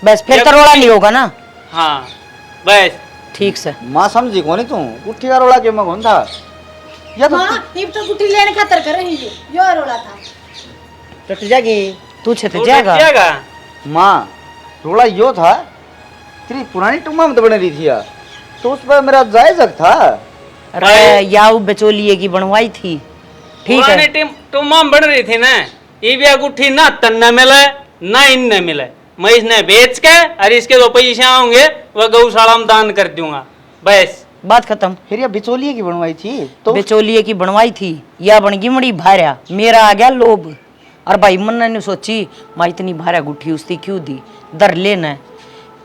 बस फिर तो रोड़ा नहीं होगा ना। हाँ बस ठीक से माँ समझी कौन तू गुट्ठी का रोला क्यों मैं कौन था? या तो इब तो गुट्ठी लेने खातर कर रही है, यो रोला था। टट जाएगी। तू छत तू जाएगा। जाएगा। माँ रोला यो था, तेरी पुरानी टुम्मा में तो बन रही थी यार, तो उस पर मेरा जायज हक था। अरे याऊ बेचोलिए की बनवाई थी, ठीक पुरानी है। टीम टुम्मा बन रही थी ना, ये गुट्ठी ना तन न मिले ना इन न मिले, मैं इसने बेच के और इसके जो पैसे होंगे वह गौशाला में दान कर दूंगा, बस बात खत्म। फिर ये बिचौलिए की बनवाई थी तो बेचोलिए की बनवाई थी या बन गई मड़ी भार्या, मेरा आ गया लोभ। और भाई मन ने सोची माँ इतनी भार्या गुट्ठी उसकी क्यों दी, दर लेना।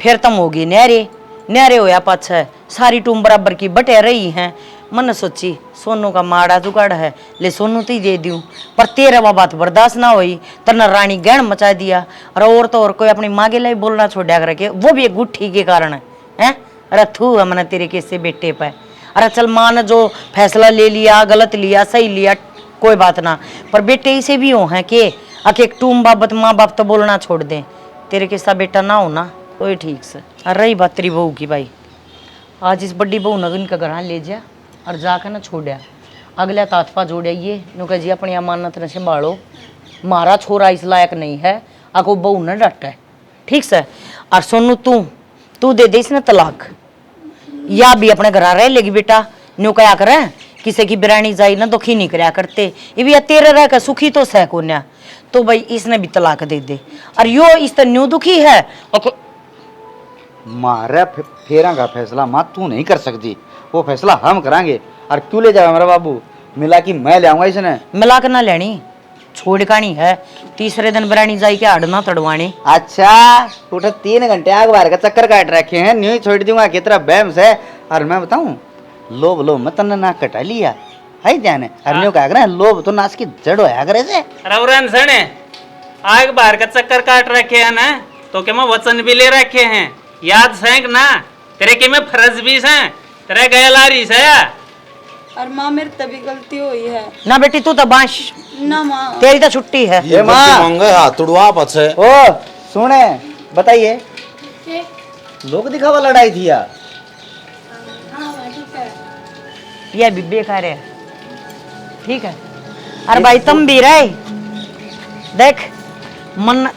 फिर तम हो गई न्यारे, न्यारे होया पाछा सारी टूम बराबर की बटे रही हैं। मन ने सोची सोनू का माड़ा जुगाड़ है, ले सोनू तो ही दे दूं, पर तेरा वह बात बर्दाश्त ना हुई, तरना रानी गहन मचा दिया। और तो और कोई अपनी माँ के लिए बोलना छोड़ा कर रखे, वो भी एक गुट्ठी के कारण है। अरे थू है मैंने तेरे कैसे बेटे पे। अरे चल माँ ने जो फैसला ले लिया, गलत लिया सही लिया कोई बात ना, पर बेटे इसे भी हो हैं कि आके एक टूम बाबत माँ बाप तो बोलना छोड़ दें, तेरे कैसा बेटा ना हो ना कोई ठीक से। अरे रही बात तेरी बहू की भाई, आज इस बड़ी बहू नगन का घर ले जा और जाकर ना छोड़ा, अगला तातपा जोड़िया ये नु कह जी अपनी अमानत न संभालो, मारा छोरा इस लायक नहीं है, आको बहू न डटे ठीक से। और सोनू तू दे दे इसने तलाक, या भी अपने घर रह लेगी बेटा, न्यू क्या करे किसी की बिरानी जाई ना दुखी नहीं कराया करते, ये भी तेरे रह कर सुखी तो सह को न्या, तो भाई इसने भी तलाक दे दे। और यो इस तो न्यू दुखी है। मारे फेरा का फैसला माँ तू नहीं कर सकती, वो फैसला हम करांगे। और क्यों ले जाएगा मेरा बाबू, मिला कि मैं ले आऊंगा इसने। मिला कर ना लेनी, छोड़ कानी है, तीसरे दिन बिरानी जाई के आड़ना तड़वानी। अच्छा तू 3 घंटे आग बार का चक्कर काट रखे हैं, न्यू छोड़ दूंगा कितना बैम से। और मैं बताऊं लोभ मैं तन्ने ना कटा लिया है जाने, और न्यू कहा करे लोभ तो नाश की जड़ होया करे से। रवरन सने आग बाहर का चक्कर काट रखे हैं ना, तो क्या मैं वचन भी ले रखे हैं, याद सेंक ना तेरे के में फर्ज भी से तेरे गए लारी से। और माँ मेरी तभी गलती हुई है ना बेटी तू तो बांश ना माँ। तेरी तो छुट्टी है। ये माँ मंगे हाथ तुड़वा पछे ओ सुने बताइए लोग दिखावा लड़ाई थी यार। ये भी बेकार है। ठीक है अरे भाई तुम भी रहे देख मन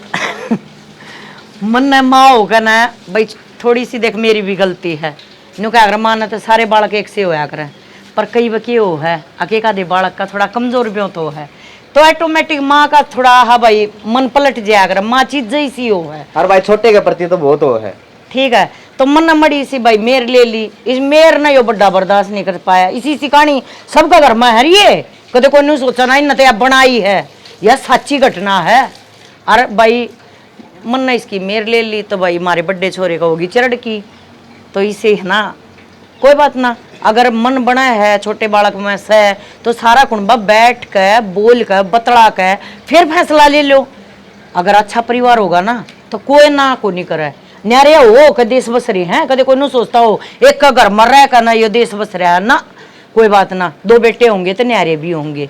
मन ने माँ होगा ना भाई थोड़ी सी देख मेरी भी गलती है नु क्या अगर माना तो सारे बालक एक से होया करे पर कई बकी हो है अकेका आधे बालक का थोड़ा कमजोर भी तो है तो ऑटोमेटिक माँ का थोड़ा हाँ भाई मन पलट जाया करे माँ चीज जैसी हो है। और भाई छोटे के प्रति तो बहुत हो है। ठीक है तो मन न मड़ी सी भाई मेर ले ली इस मेर ना यो बड़ा बर्दाश्त नहीं कर पाया इसी सी कहानी सबका घर में है ये कदे कोई नहीं सोचा ना न तो बनाई है यह सच्ची घटना है। अरे भाई मन ने इसकी मेर ले ली तो भाई हमारे बड़े छोरे का होगी चरड़ की तो इसे है ना कोई बात ना अगर मन बना है छोटे बालक में से तो सारा कुंबा बैठ के बोल के बतला के फिर फैसला ले लो। अगर अच्छा परिवार होगा ना तो कोई ना को नहीं करे न्यारे हो के देश बस रहे हैं कदे कोई नहीं सोचता हो एक का घर मर रहा है का ना ये देश बस रहा है ना कोई बात ना दो बेटे होंगे तो न्यारे भी होंगे।